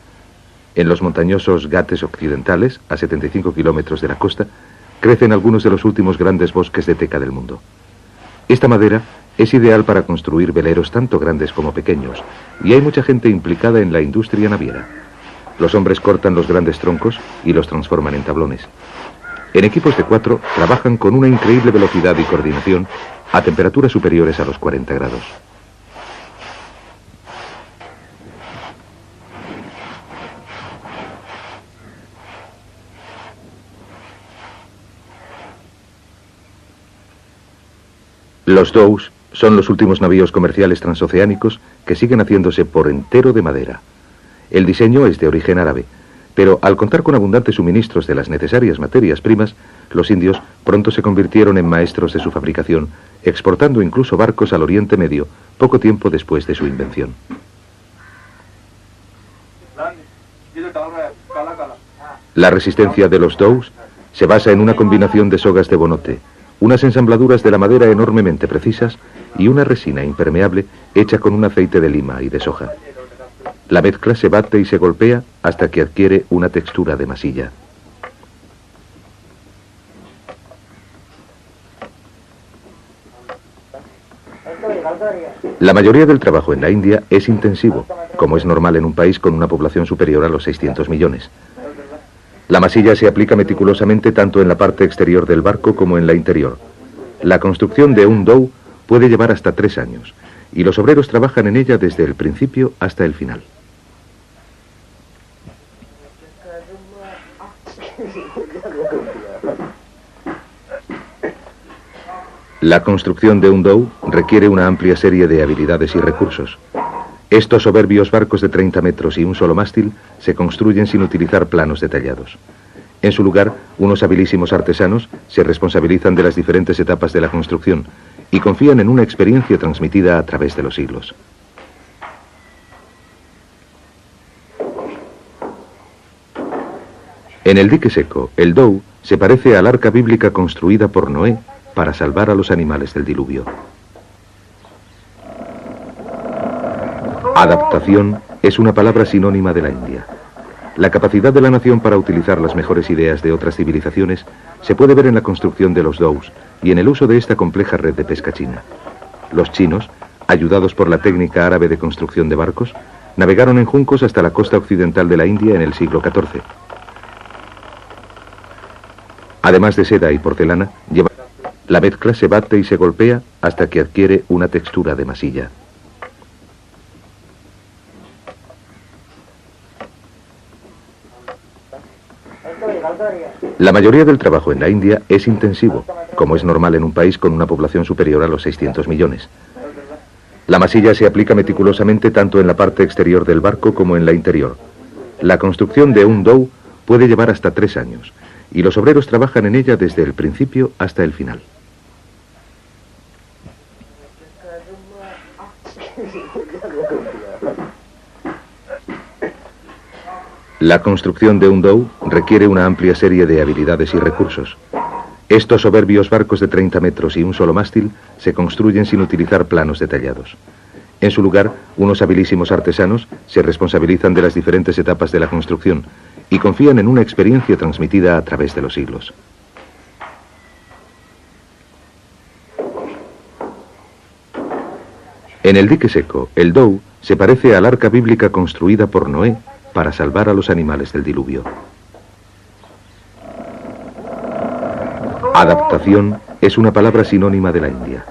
En los montañosos Ghates occidentales, a 75 kilómetros de la costa, crecen algunos de los últimos grandes bosques de teca del mundo. Esta madera es ideal para construir veleros tanto grandes como pequeños, y hay mucha gente implicada en la industria naviera. Los hombres cortan los grandes troncos y los transforman en tablones. En equipos de 4 trabajan con una increíble velocidad y coordinación a temperaturas superiores a los 40 grados. Los Dows son los últimos navíos comerciales transoceánicos que siguen haciéndose por entero de madera. El diseño es de origen árabe, pero al contar con abundantes suministros de las necesarias materias primas, los indios pronto se convirtieron en maestros de su fabricación, exportando incluso barcos al Oriente Medio poco tiempo después de su invención. La resistencia de los Dows se basa en una combinación de sogas de bonote, unas ensambladuras de la madera enormemente precisas y una resina impermeable hecha con un aceite de lima y de soja. La mezcla se bate y se golpea hasta que adquiere una textura de masilla. La mayoría del trabajo en la India es intensivo, como es normal en un país con una población superior a los 600 millones. La masilla se aplica meticulosamente tanto en la parte exterior del barco como en la interior. La construcción de un dow puede llevar hasta 3 años, y los obreros trabajan en ella desde el principio hasta el final. La construcción de un dow requiere una amplia serie de habilidades y recursos. Estos soberbios barcos de 30 metros y un solo mástil se construyen sin utilizar planos detallados. En su lugar, unos habilísimos artesanos se responsabilizan de las diferentes etapas de la construcción y confían en una experiencia transmitida a través de los siglos. En el dique seco, el dow se parece al arca bíblica construida por Noé para salvar a los animales del diluvio. Adaptación es una palabra sinónima de la India. La capacidad de la nación para utilizar las mejores ideas de otras civilizaciones se puede ver en la construcción de los dows y en el uso de esta compleja red de pesca china. Los chinos, ayudados por la técnica árabe de construcción de barcos, navegaron en juncos hasta la costa occidental de la India en el siglo XIV. Además de seda y porcelana, la mezcla se bate y se golpea hasta que adquiere una textura de masilla. La mayoría del trabajo en la India es intensivo, como es normal en un país con una población superior a los 600 millones. La masilla se aplica meticulosamente tanto en la parte exterior del barco como en la interior. La construcción de un dow puede llevar hasta 3 años, y los obreros trabajan en ella desde el principio hasta el final. La construcción de un dow requiere una amplia serie de habilidades y recursos. Estos soberbios barcos de 30 metros y un solo mástil se construyen sin utilizar planos detallados. En su lugar, unos habilísimos artesanos se responsabilizan de las diferentes etapas de la construcción y confían en una experiencia transmitida a través de los siglos. En el dique seco, el dow se parece al arca bíblica construida por Noé para salvar a los animales del diluvio. Adaptación es una palabra sinónima de la India.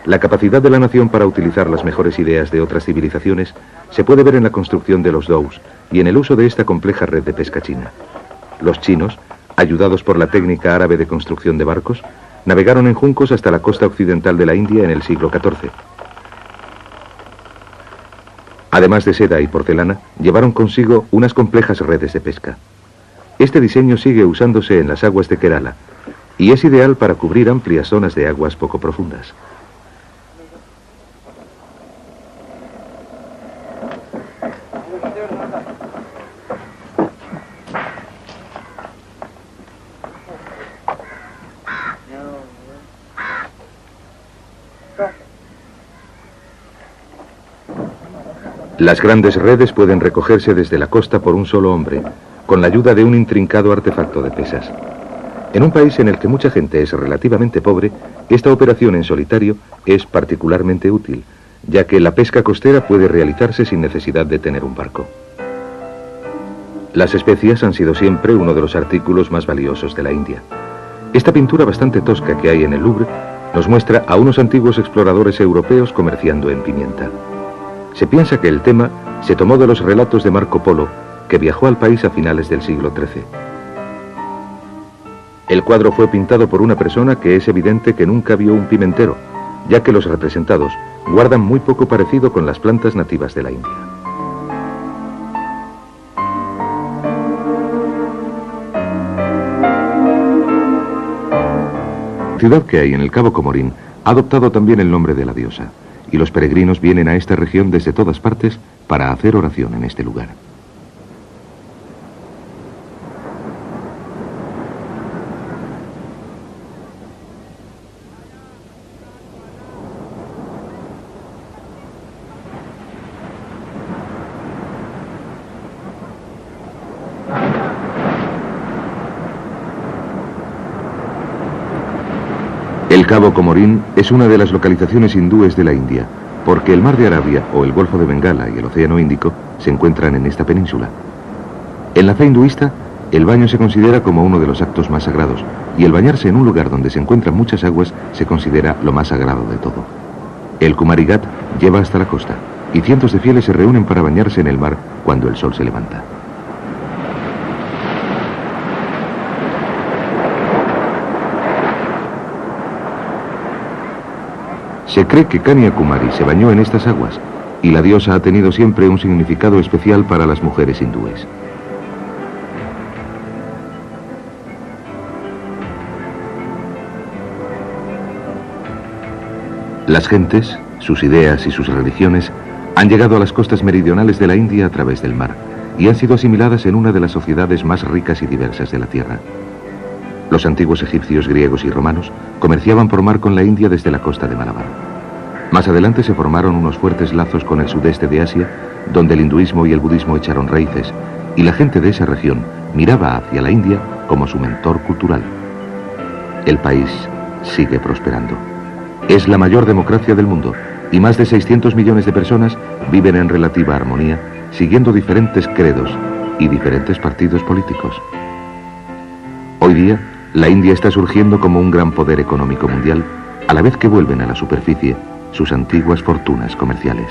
La capacidad de la nación para utilizar las mejores ideas de otras civilizaciones se puede ver en la construcción de los dows y en el uso de esta compleja red de pesca china. Los chinos, ayudados por la técnica árabe de construcción de barcos, navegaron en juncos hasta la costa occidental de la India en el siglo XIV. Además de seda y porcelana, llevaron consigo unas complejas redes de pesca. Este diseño sigue usándose en las aguas de Kerala y es ideal para cubrir amplias zonas de aguas poco profundas. Las grandes redes pueden recogerse desde la costa por un solo hombre, con la ayuda de un intrincado artefacto de pesas. En un país en el que mucha gente es relativamente pobre, esta operación en solitario es particularmente útil, ya que la pesca costera puede realizarse sin necesidad de tener un barco. Las especias han sido siempre uno de los artículos más valiosos de la India. Esta pintura bastante tosca que hay en el Louvre nos muestra a unos antiguos exploradores europeos comerciando en pimienta. Se piensa que el tema se tomó de los relatos de Marco Polo, que viajó al país a finales del siglo XIII. El cuadro fue pintado por una persona que es evidente que nunca vio un pimentero, ya que los representados guardan muy poco parecido con las plantas nativas de la India. La ciudad que hay en el Cabo Comorín ha adoptado también el nombre de la diosa, y los peregrinos vienen a esta región desde todas partes para hacer oración en este lugar. El Cabo Comorín es una de las localizaciones hindúes de la India, porque el Mar de Arabia o el Golfo de Bengala y el Océano Índico se encuentran en esta península. En la fe hinduista, el baño se considera como uno de los actos más sagrados, y el bañarse en un lugar donde se encuentran muchas aguas se considera lo más sagrado de todo. El Kumari Ghat lleva hasta la costa, y cientos de fieles se reúnen para bañarse en el mar cuando el sol se levanta. Se cree que Kanyakumari se bañó en estas aguas, y la diosa ha tenido siempre un significado especial para las mujeres hindúes. Las gentes, sus ideas y sus religiones han llegado a las costas meridionales de la India a través del mar, y han sido asimiladas en una de las sociedades más ricas y diversas de la tierra. Los antiguos egipcios, griegos y romanos comerciaban por mar con la India desde la costa de Malabar. Más adelante se formaron unos fuertes lazos con el sudeste de Asia, donde el hinduismo y el budismo echaron raíces, y la gente de esa región miraba hacia la India como su mentor cultural. El país sigue prosperando. Es la mayor democracia del mundo, y más de 600 millones de personas viven en relativa armonía, siguiendo diferentes credos y diferentes partidos políticos. Hoy día, la India está surgiendo como un gran poder económico mundial, a la vez que vuelven a la superficie sus antiguas fortunas comerciales.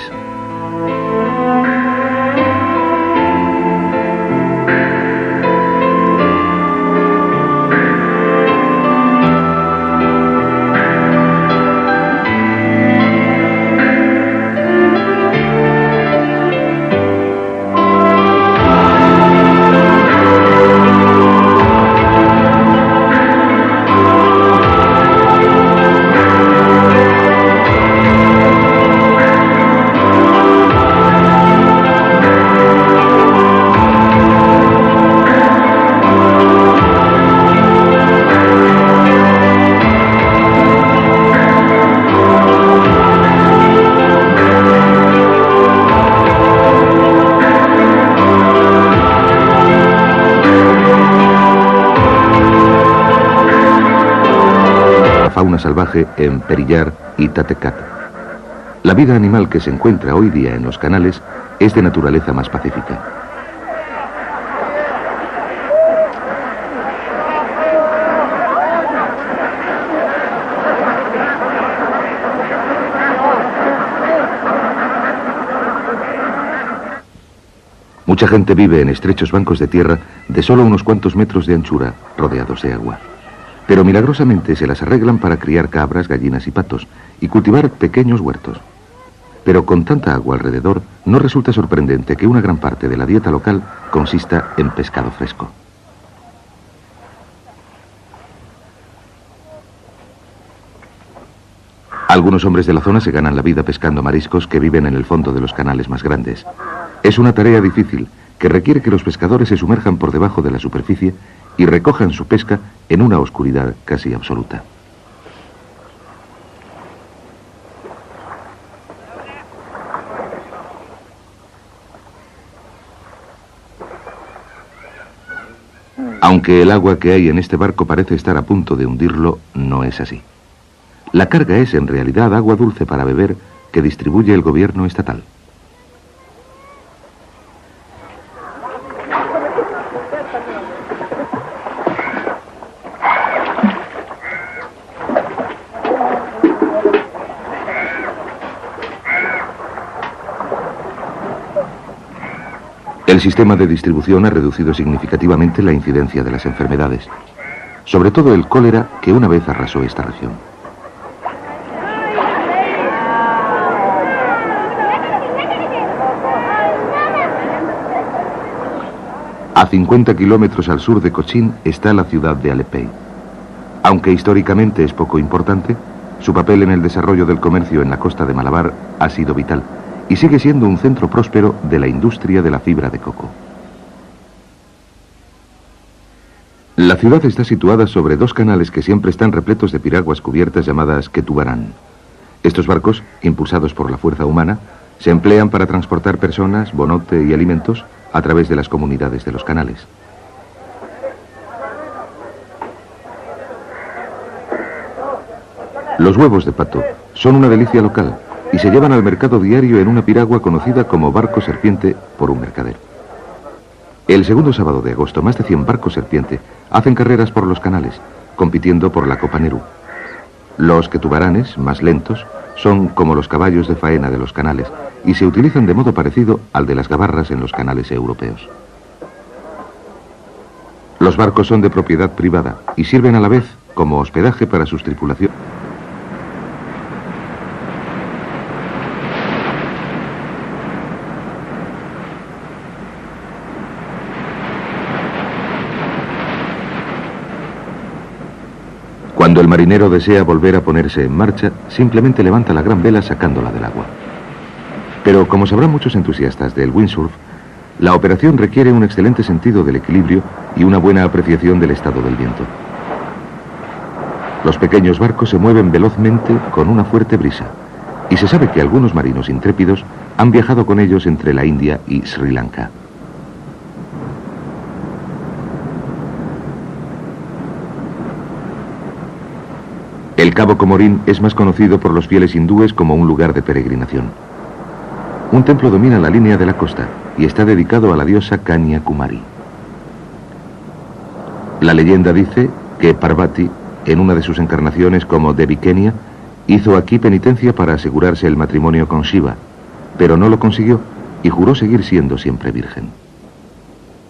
Fauna salvaje en Periyar y Tatekat. La vida animal que se encuentra hoy día en los canales es de naturaleza más pacífica. Mucha gente vive en estrechos bancos de tierra de solo unos cuantos metros de anchura, rodeados de agua. Pero milagrosamente se las arreglan para criar cabras, gallinas y patos y cultivar pequeños huertos. Pero con tanta agua alrededor, no resulta sorprendente que una gran parte de la dieta local consista en pescado fresco. Algunos hombres de la zona se ganan la vida pescando mariscos que viven en el fondo de los canales más grandes. Es una tarea difícil que requiere que los pescadores se sumerjan por debajo de la superficie y recojan su pesca en una oscuridad casi absoluta. Aunque el agua que hay en este barco parece estar a punto de hundirlo, no es así. La carga es en realidad agua dulce para beber que distribuye el gobierno estatal. El sistema de distribución ha reducido significativamente la incidencia de las enfermedades, sobre todo el cólera que una vez arrasó esta región. A 50 kilómetros al sur de Cochín está la ciudad de Alepei. Aunque históricamente es poco importante, su papel en el desarrollo del comercio en la costa de Malabar ha sido vital y sigue siendo un centro próspero de la industria de la fibra de coco. La ciudad está situada sobre dos canales que siempre están repletos de piraguas cubiertas llamadas Ketubarán. Estos barcos, impulsados por la fuerza humana, se emplean para transportar personas, bonote y alimentos a través de las comunidades de los canales. Los huevos de pato son una delicia local y se llevan al mercado diario en una piragua conocida como barco serpiente por un mercader. El segundo sábado de agosto, más de 100 barcos serpiente hacen carreras por los canales, compitiendo por la Copa Nehru. Los ketubaranes, más lentos, son como los caballos de faena de los canales y se utilizan de modo parecido al de las gabarras en los canales europeos. Los barcos son de propiedad privada y sirven a la vez como hospedaje para sus tripulaciones. Cuando el marinero desea volver a ponerse en marcha, simplemente levanta la gran vela sacándola del agua. Pero, como sabrán muchos entusiastas del windsurf, la operación requiere un excelente sentido del equilibrio y una buena apreciación del estado del viento. Los pequeños barcos se mueven velozmente con una fuerte brisa, y se sabe que algunos marinos intrépidos han viajado con ellos entre la India y Sri Lanka. El Cabo Comorín es más conocido por los fieles hindúes como un lugar de peregrinación. Un templo domina la línea de la costa y está dedicado a la diosa Kanya Kumari. La leyenda dice que Parvati, en una de sus encarnaciones como Devi Kenya, hizo aquí penitencia para asegurarse el matrimonio con Shiva, pero no lo consiguió y juró seguir siendo siempre virgen.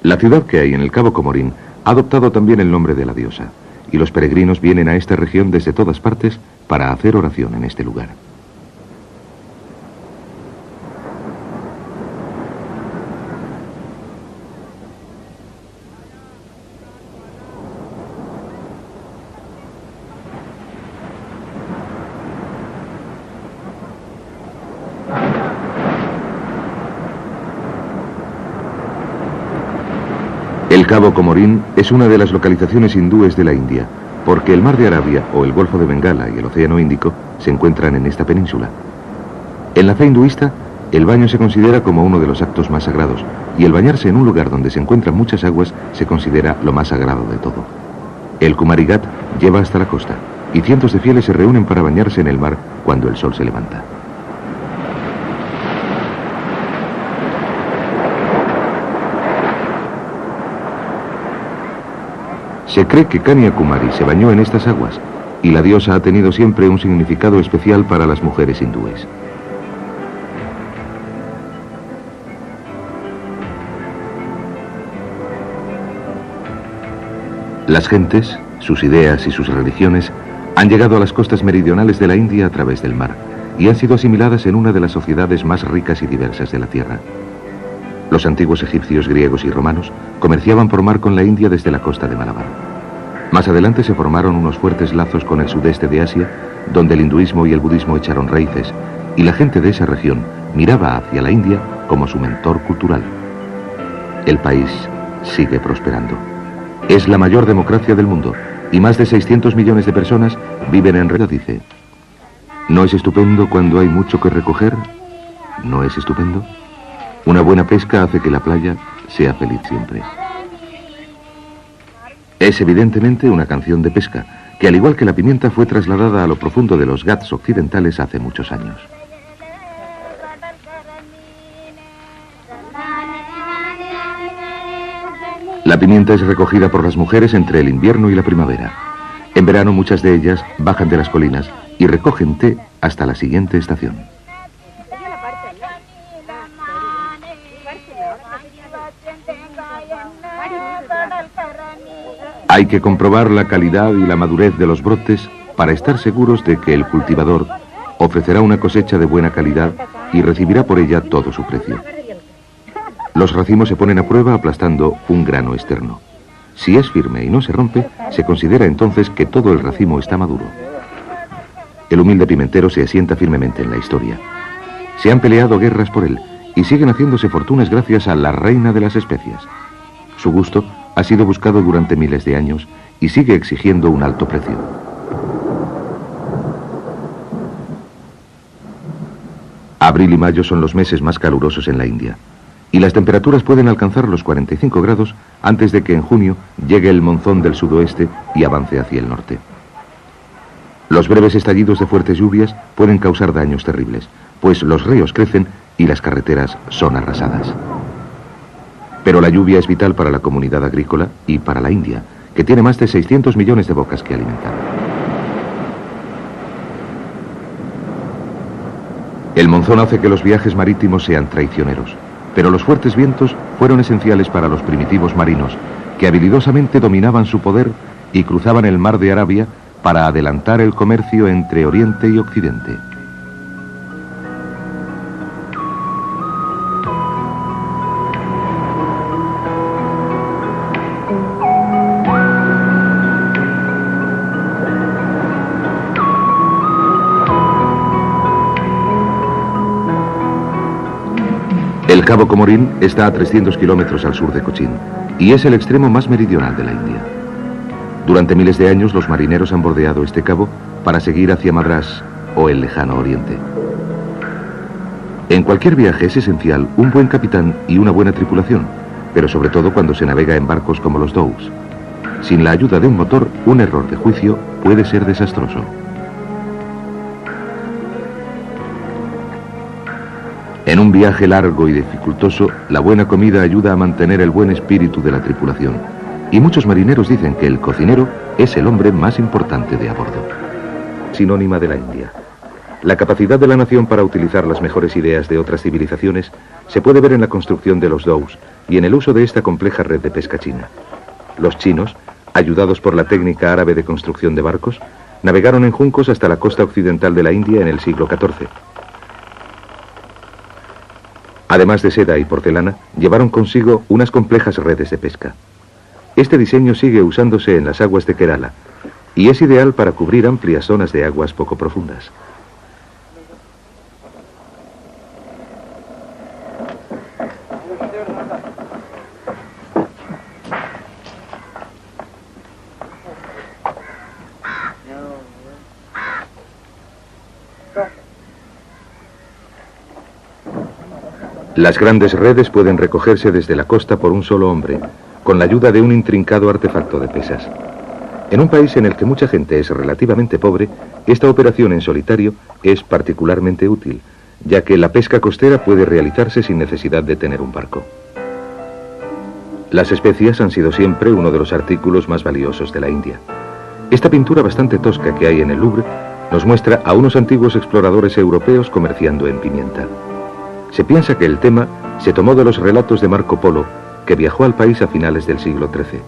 La ciudad que hay en el Cabo Comorín ha adoptado también el nombre de la diosa, y los peregrinos vienen a esta región desde todas partes para hacer oración en este lugar. El Cabo Comorín es una de las localizaciones hindúes de la India, porque el Mar de Arabia o el Golfo de Bengala y el Océano Índico se encuentran en esta península. En la fe hinduista, el baño se considera como uno de los actos más sagrados, y el bañarse en un lugar donde se encuentran muchas aguas se considera lo más sagrado de todo. El Kumari Ghat lleva hasta la costa, y cientos de fieles se reúnen para bañarse en el mar cuando el sol se levanta. Se cree que Kanya Kumari se bañó en estas aguas y la diosa ha tenido siempre un significado especial para las mujeres hindúes. Las gentes, sus ideas y sus religiones han llegado a las costas meridionales de la India a través del mar y han sido asimiladas en una de las sociedades más ricas y diversas de la tierra. Los antiguos egipcios, griegos y romanos comerciaban por mar con la India desde la costa de Malabar. Más adelante se formaron unos fuertes lazos con el sudeste de Asia, donde el hinduismo y el budismo echaron raíces, y la gente de esa región miraba hacia la India como su mentor cultural. El país sigue prosperando. Es la mayor democracia del mundo, y más de 600 millones de personas viven en realidad, dice. ¿No es estupendo cuando hay mucho que recoger? ¿No es estupendo? Una buena pesca hace que la playa sea feliz siempre. Es evidentemente una canción de pesca, que al igual que la pimienta fue trasladada a lo profundo de los Ghats occidentales hace muchos años. La pimienta es recogida por las mujeres entre el invierno y la primavera. En verano muchas de ellas bajan de las colinas y recogen té hasta la siguiente estación. Hay que comprobar la calidad y la madurez de los brotes para estar seguros de que el cultivador ofrecerá una cosecha de buena calidad y recibirá por ella todo su precio. Los racimos se ponen a prueba aplastando un grano externo. Si es firme y no se rompe, se considera entonces que todo el racimo está maduro. El humilde pimentero se asienta firmemente en la historia. Se han peleado guerras por él y siguen haciéndose fortunas gracias a la reina de las especias. Su gusto ha sido buscado durante miles de años y sigue exigiendo un alto precio. Abril y mayo son los meses más calurosos en la India, y las temperaturas pueden alcanzar los 45 grados antes de que en junio llegue el monzón del sudoeste y avance hacia el norte. Los breves estallidos de fuertes lluvias pueden causar daños terribles, pues los ríos crecen y las carreteras son arrasadas. Pero la lluvia es vital para la comunidad agrícola y para la India, que tiene más de 600 millones de bocas que alimentar. El monzón hace que los viajes marítimos sean traicioneros, pero los fuertes vientos fueron esenciales para los primitivos marinos, que habilidosamente dominaban su poder y cruzaban el mar de Arabia para adelantar el comercio entre Oriente y Occidente. El Cabo Comorín está a 300 kilómetros al sur de Cochín y es el extremo más meridional de la India. Durante miles de años los marineros han bordeado este cabo para seguir hacia Madrás o el lejano oriente. En cualquier viaje es esencial un buen capitán y una buena tripulación, pero sobre todo cuando se navega en barcos como los dhows. Sin la ayuda de un motor, un error de juicio puede ser desastroso. En un viaje largo y dificultoso, la buena comida ayuda a mantener el buen espíritu de la tripulación. Y muchos marineros dicen que el cocinero es el hombre más importante de a bordo. Sinónima de la India. La capacidad de la nación para utilizar las mejores ideas de otras civilizaciones se puede ver en la construcción de los dhows y en el uso de esta compleja red de pesca china. Los chinos, ayudados por la técnica árabe de construcción de barcos, navegaron en juncos hasta la costa occidental de la India en el siglo XIV. Además de seda y porcelana, llevaron consigo unas complejas redes de pesca. Este diseño sigue usándose en las aguas de Kerala y es ideal para cubrir amplias zonas de aguas poco profundas. Las grandes redes pueden recogerse desde la costa por un solo hombre, con la ayuda de un intrincado artefacto de pesas. En un país en el que mucha gente es relativamente pobre, esta operación en solitario es particularmente útil, ya que la pesca costera puede realizarse sin necesidad de tener un barco. Las especias han sido siempre uno de los artículos más valiosos de la India. Esta pintura bastante tosca que hay en el Louvre nos muestra a unos antiguos exploradores europeos comerciando en pimienta. Se piensa que el tema se tomó de los relatos de Marco Polo, que viajó al país a finales del siglo XIII.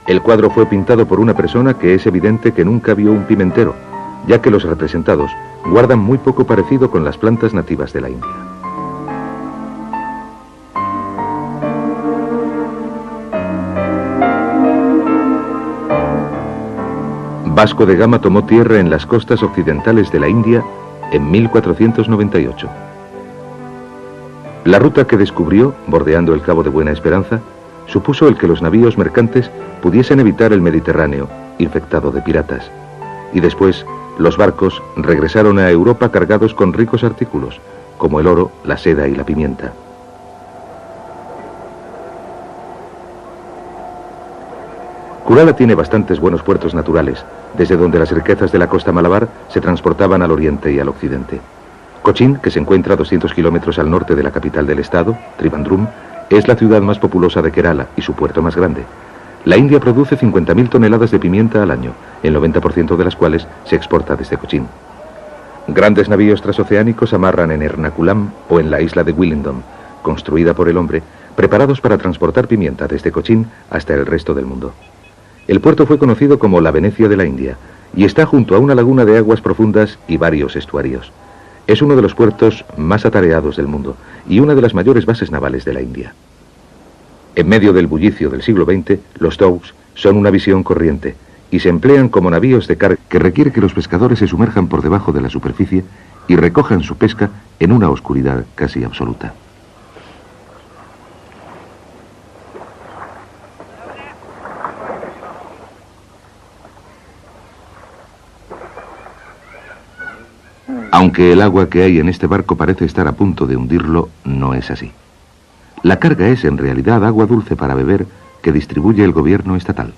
El cuadro fue pintado por una persona que es evidente que nunca vio un pimentero, ya que los representados guardan muy poco parecido con las plantas nativas de la India. Vasco de Gama tomó tierra en las costas occidentales de la India en 1498. La ruta que descubrió, bordeando el Cabo de Buena Esperanza, supuso el que los navíos mercantes pudiesen evitar el Mediterráneo, infectado de piratas. Y después, los barcos regresaron a Europa cargados con ricos artículos, como el oro, la seda y la pimienta. Kerala tiene bastantes buenos puertos naturales, desde donde las riquezas de la costa malabar se transportaban al oriente y al occidente. Cochin, que se encuentra a 200 kilómetros al norte de la capital del estado, Trivandrum, es la ciudad más populosa de Kerala y su puerto más grande. La India produce 50.000 toneladas de pimienta al año, el 90% de las cuales se exporta desde Cochin. Grandes navíos transoceánicos amarran en Ernakulam o en la isla de Willingdon, construida por el hombre, preparados para transportar pimienta desde Cochin hasta el resto del mundo. El puerto fue conocido como la Venecia de la India y está junto a una laguna de aguas profundas y varios estuarios. Es uno de los puertos más atareados del mundo y una de las mayores bases navales de la India. En medio del bullicio del siglo XX, los douks son una visión corriente y se emplean como navíos de carga que requiere que los pescadores se sumerjan por debajo de la superficie y recojan su pesca en una oscuridad casi absoluta. Aunque el agua que hay en este barco parece estar a punto de hundirlo, no es así. La carga es en realidad agua dulce para beber que distribuye el gobierno estatal.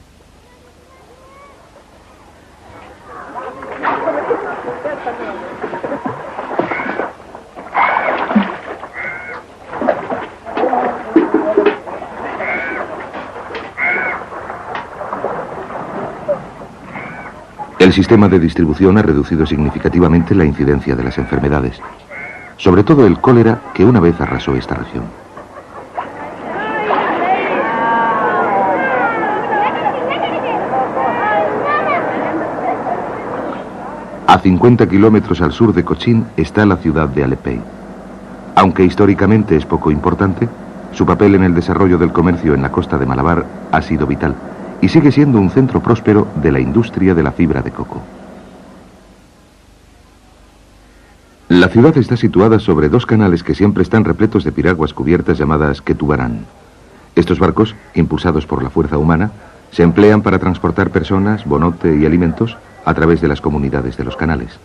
El sistema de distribución ha reducido significativamente la incidencia de las enfermedades, sobre todo el cólera que una vez arrasó esta región. A 50 kilómetros al sur de Cochin está la ciudad de Alepei. Aunque históricamente es poco importante, su papel en el desarrollo del comercio en la costa de Malabar ha sido vital y sigue siendo un centro próspero de la industria de la fibra de coco. La ciudad está situada sobre dos canales que siempre están repletos de piraguas cubiertas llamadas Ketubarán. Estos barcos, impulsados por la fuerza humana, se emplean para transportar personas, bonote y alimentos a través de las comunidades de los canales.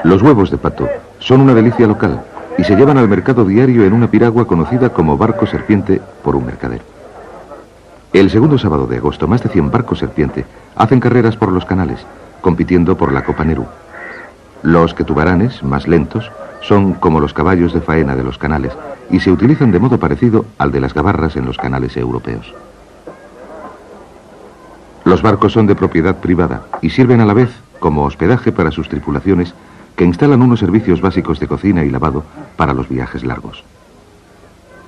Los huevos de pato son una delicia local y se llevan al mercado diario en una piragua conocida como barco serpiente por un mercader. El segundo sábado de agosto, más de 100 barcos serpiente hacen carreras por los canales, compitiendo por la Copa Nehru. Los ketubaranes, más lentos, son como los caballos de faena de los canales y se utilizan de modo parecido al de las gabarras en los canales europeos. Los barcos son de propiedad privada y sirven a la vez como hospedaje para sus tripulaciones que instalan unos servicios básicos de cocina y lavado para los viajes largos.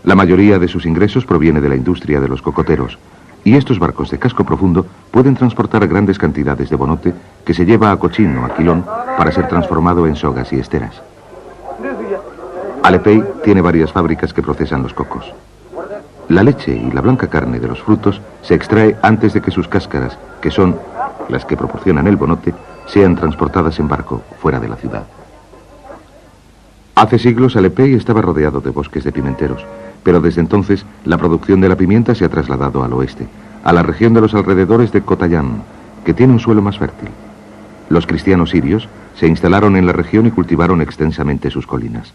La mayoría de sus ingresos proviene de la industria de los cocoteros, y estos barcos de casco profundo pueden transportar grandes cantidades de bonote que se lleva a Cochin o a Quilón para ser transformado en sogas y esteras. Alepei tiene varias fábricas que procesan los cocos. La leche y la blanca carne de los frutos se extrae antes de que sus cáscaras, que son las que proporcionan el bonote, sean transportadas en barco fuera de la ciudad. Hace siglos Alepei estaba rodeado de bosques de pimenteros, pero desde entonces la producción de la pimienta se ha trasladado al oeste, a la región de los alrededores de Kottayam, que tiene un suelo más fértil. Los cristianos sirios se instalaron en la región y cultivaron extensamente sus colinas.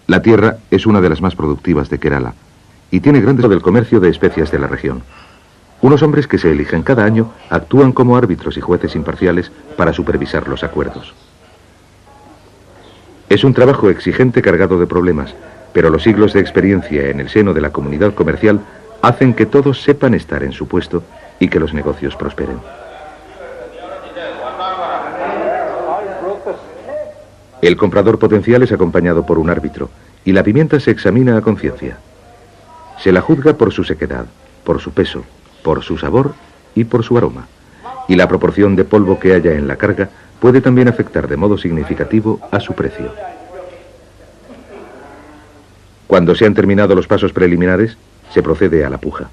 La tierra es una de las más productivas de Kerala y tiene grandes del comercio de especias de la región. Unos hombres que se eligen cada año actúan como árbitros y jueces imparciales para supervisar los acuerdos. Es un trabajo exigente cargado de problemas, pero los siglos de experiencia en el seno de la comunidad comercial hacen que todos sepan estar en su puesto y que los negocios prosperen. El comprador potencial es acompañado por un árbitro y la pimienta se examina a conciencia. Se la juzga por su sequedad, por su peso, por su sabor y por su aroma. Y la proporción de polvo que haya en la carga puede también afectar de modo significativo a su precio. Cuando se han terminado los pasos preliminares, se procede a la puja.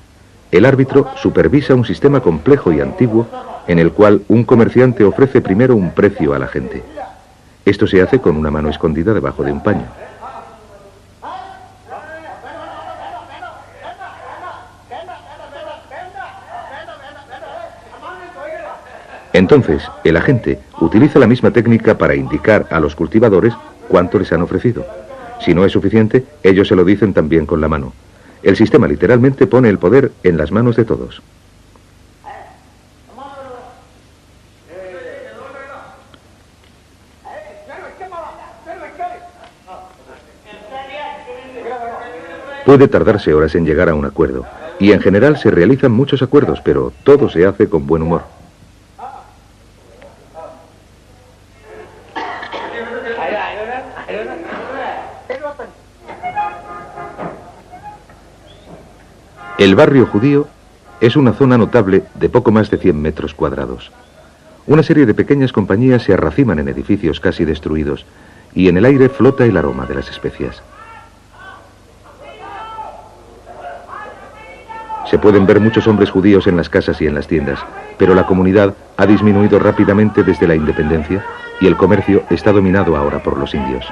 El árbitro supervisa un sistema complejo y antiguo en el cual un comerciante ofrece primero un precio a la gente. Esto se hace con una mano escondida debajo de un paño. Entonces, el agente utiliza la misma técnica para indicar a los cultivadores cuánto les han ofrecido. Si no es suficiente, ellos se lo dicen también con la mano. El sistema literalmente pone el poder en las manos de todos. Puede tardarse horas en llegar a un acuerdo, y en general se realizan muchos acuerdos, pero todo se hace con buen humor. El barrio judío es una zona notable de poco más de 100 metros cuadrados. Una serie de pequeñas compañías se arraciman en edificios casi destruidos, y en el aire flota el aroma de las especias. Se pueden ver muchos hombres judíos en las casas y en las tiendas, pero la comunidad ha disminuido rápidamente desde la independencia y el comercio está dominado ahora por los indios.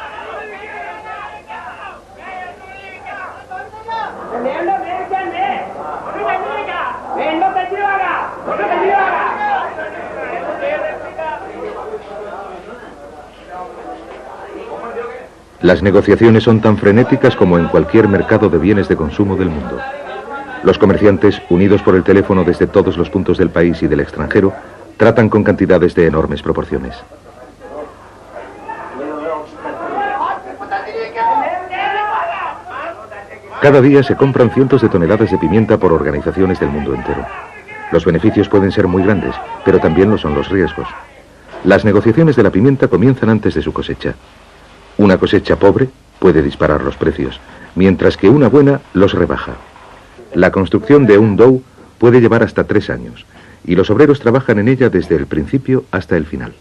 Las negociaciones son tan frenéticas como en cualquier mercado de bienes de consumo del mundo. Los comerciantes, unidos por el teléfono desde todos los puntos del país y del extranjero, tratan con cantidades de enormes proporciones. Cada día se compran cientos de toneladas de pimienta por organizaciones del mundo entero. Los beneficios pueden ser muy grandes, pero también lo son los riesgos. Las negociaciones de la pimienta comienzan antes de su cosecha. Una cosecha pobre puede disparar los precios, mientras que una buena los rebaja. La construcción de un dhow puede llevar hasta 3 años, y los obreros trabajan en ella desde el principio hasta el final.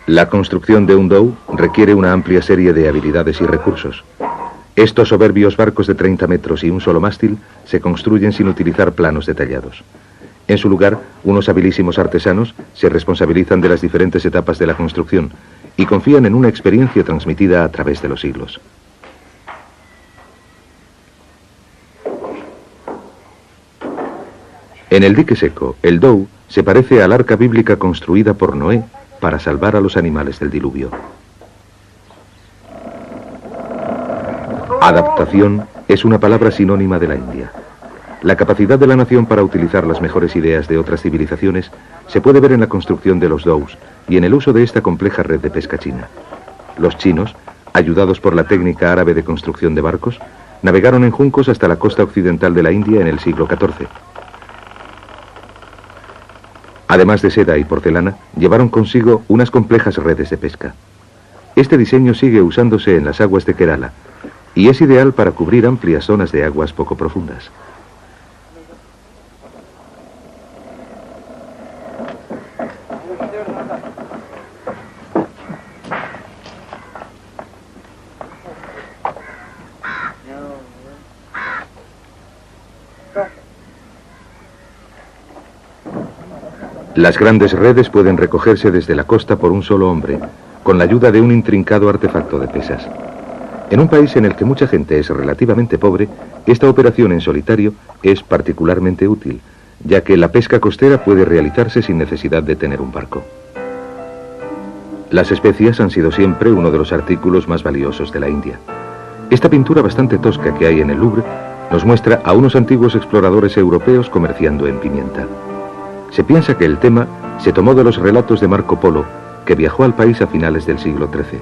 La construcción de un dhow requiere una amplia serie de habilidades y recursos. Estos soberbios barcos de 30 metros y un solo mástil se construyen sin utilizar planos detallados. En su lugar, unos habilísimos artesanos se responsabilizan de las diferentes etapas de la construcción y confían en una experiencia transmitida a través de los siglos. En el dique seco, el dhow se parece al arca bíblica construida por Noé para salvar a los animales del diluvio. Adaptación es una palabra sinónima de la India. La capacidad de la nación para utilizar las mejores ideas de otras civilizaciones se puede ver en la construcción de los dhows y en el uso de esta compleja red de pesca china. Los chinos, ayudados por la técnica árabe de construcción de barcos, navegaron en juncos hasta la costa occidental de la India en el siglo XIV. Además de seda y porcelana, llevaron consigo unas complejas redes de pesca. Este diseño sigue usándose en las aguas de Kerala y es ideal para cubrir amplias zonas de aguas poco profundas. Las grandes redes pueden recogerse desde la costa por un solo hombre, con la ayuda de un intrincado artefacto de pesas. En un país en el que mucha gente es relativamente pobre, esta operación en solitario es particularmente útil, ya que la pesca costera puede realizarse sin necesidad de tener un barco. Las especias han sido siempre uno de los artículos más valiosos de la India. Esta pintura bastante tosca que hay en el Louvre nos muestra a unos antiguos exploradores europeos comerciando en pimienta. Se piensa que el tema se tomó de los relatos de Marco Polo, que viajó al país a finales del siglo XIII.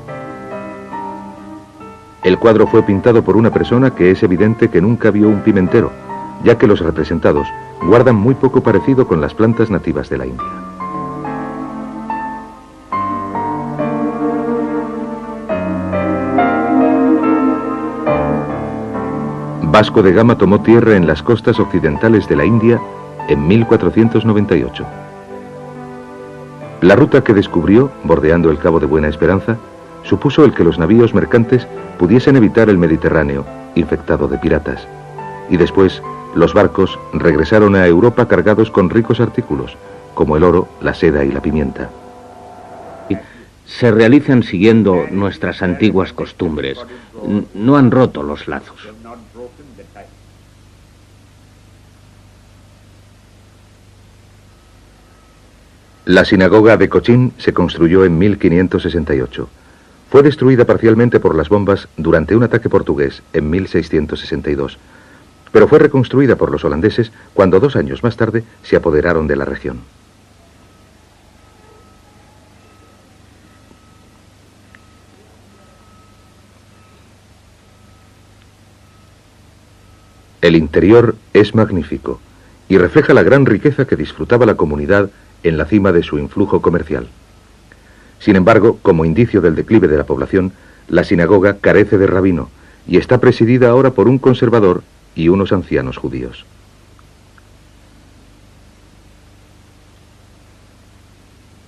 El cuadro fue pintado por una persona que es evidente que nunca vio un pimentero, ya que los representados guardan muy poco parecido con las plantas nativas de la India. Vasco de Gama tomó tierra en las costas occidentales de la India en 1498. La ruta que descubrió, bordeando el Cabo de Buena Esperanza, supuso el que los navíos mercantes pudiesen evitar el Mediterráneo, infectado de piratas. Y después, los barcos regresaron a Europa cargados con ricos artículos, como el oro, la seda y la pimienta. Se realizan siguiendo nuestras antiguas costumbres. No han roto los lazos. La sinagoga de Cochín se construyó en 1568. Fue destruida parcialmente por las bombas durante un ataque portugués en 1662, pero fue reconstruida por los holandeses cuando 2 años más tarde se apoderaron de la región. El interior es magnífico y refleja la gran riqueza que disfrutaba la comunidad en la cima de su influjo comercial. Sin embargo, como indicio del declive de la población, la sinagoga carece de rabino y está presidida ahora por un conservador y unos ancianos judíos.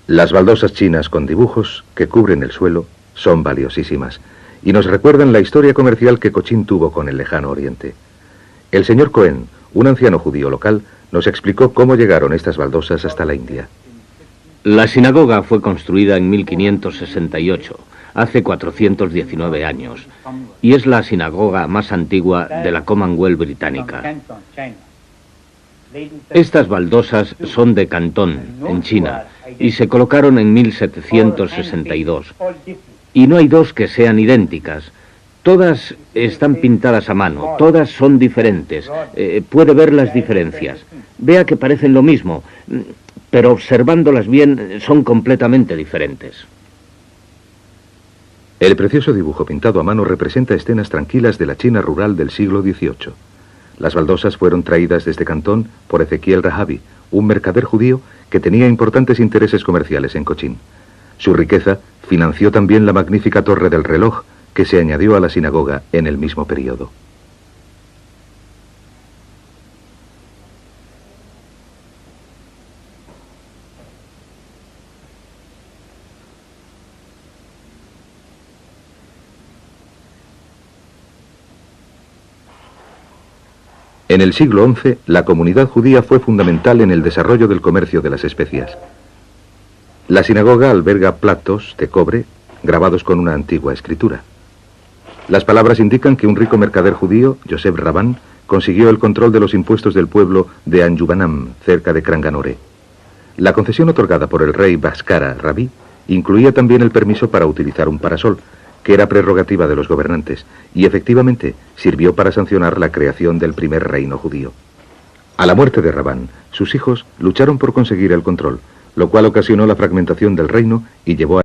Las baldosas chinas con dibujos que cubren el suelo son valiosísimas y nos recuerdan la historia comercial que Cochín tuvo con el lejano oriente. El señor Cohen, un anciano judío local, nos explicó cómo llegaron estas baldosas hasta la India. La sinagoga fue construida en 1568, hace 419 años, y es la sinagoga más antigua de la Commonwealth británica. Estas baldosas son de Cantón, en China, y se colocaron en 1762. Y no hay dos que sean idénticas. Todas están pintadas a mano, todas son diferentes. Puede ver las diferencias. Vea que parecen lo mismo, pero observándolas bien son completamente diferentes. El precioso dibujo pintado a mano representa escenas tranquilas de la China rural del siglo XVIII. Las baldosas fueron traídas desde Cantón por Ezequiel Rahabi, un mercader judío que tenía importantes intereses comerciales en Cochín. Su riqueza financió también la magnífica torre del reloj, que se añadió a la sinagoga en el mismo periodo. En el siglo XI, la comunidad judía fue fundamental en el desarrollo del comercio de las especias. La sinagoga alberga platos de cobre grabados con una antigua escritura. Las palabras indican que un rico mercader judío, Yosef Rabán, consiguió el control de los impuestos del pueblo de Anjubanam, cerca de Cranganore. La concesión otorgada por el rey Bhaskara Rabí incluía también el permiso para utilizar un parasol, que era prerrogativa de los gobernantes, y efectivamente sirvió para sancionar la creación del primer reino judío. A la muerte de Rabán, sus hijos lucharon por conseguir el control, lo cual ocasionó la fragmentación del reino y llevó a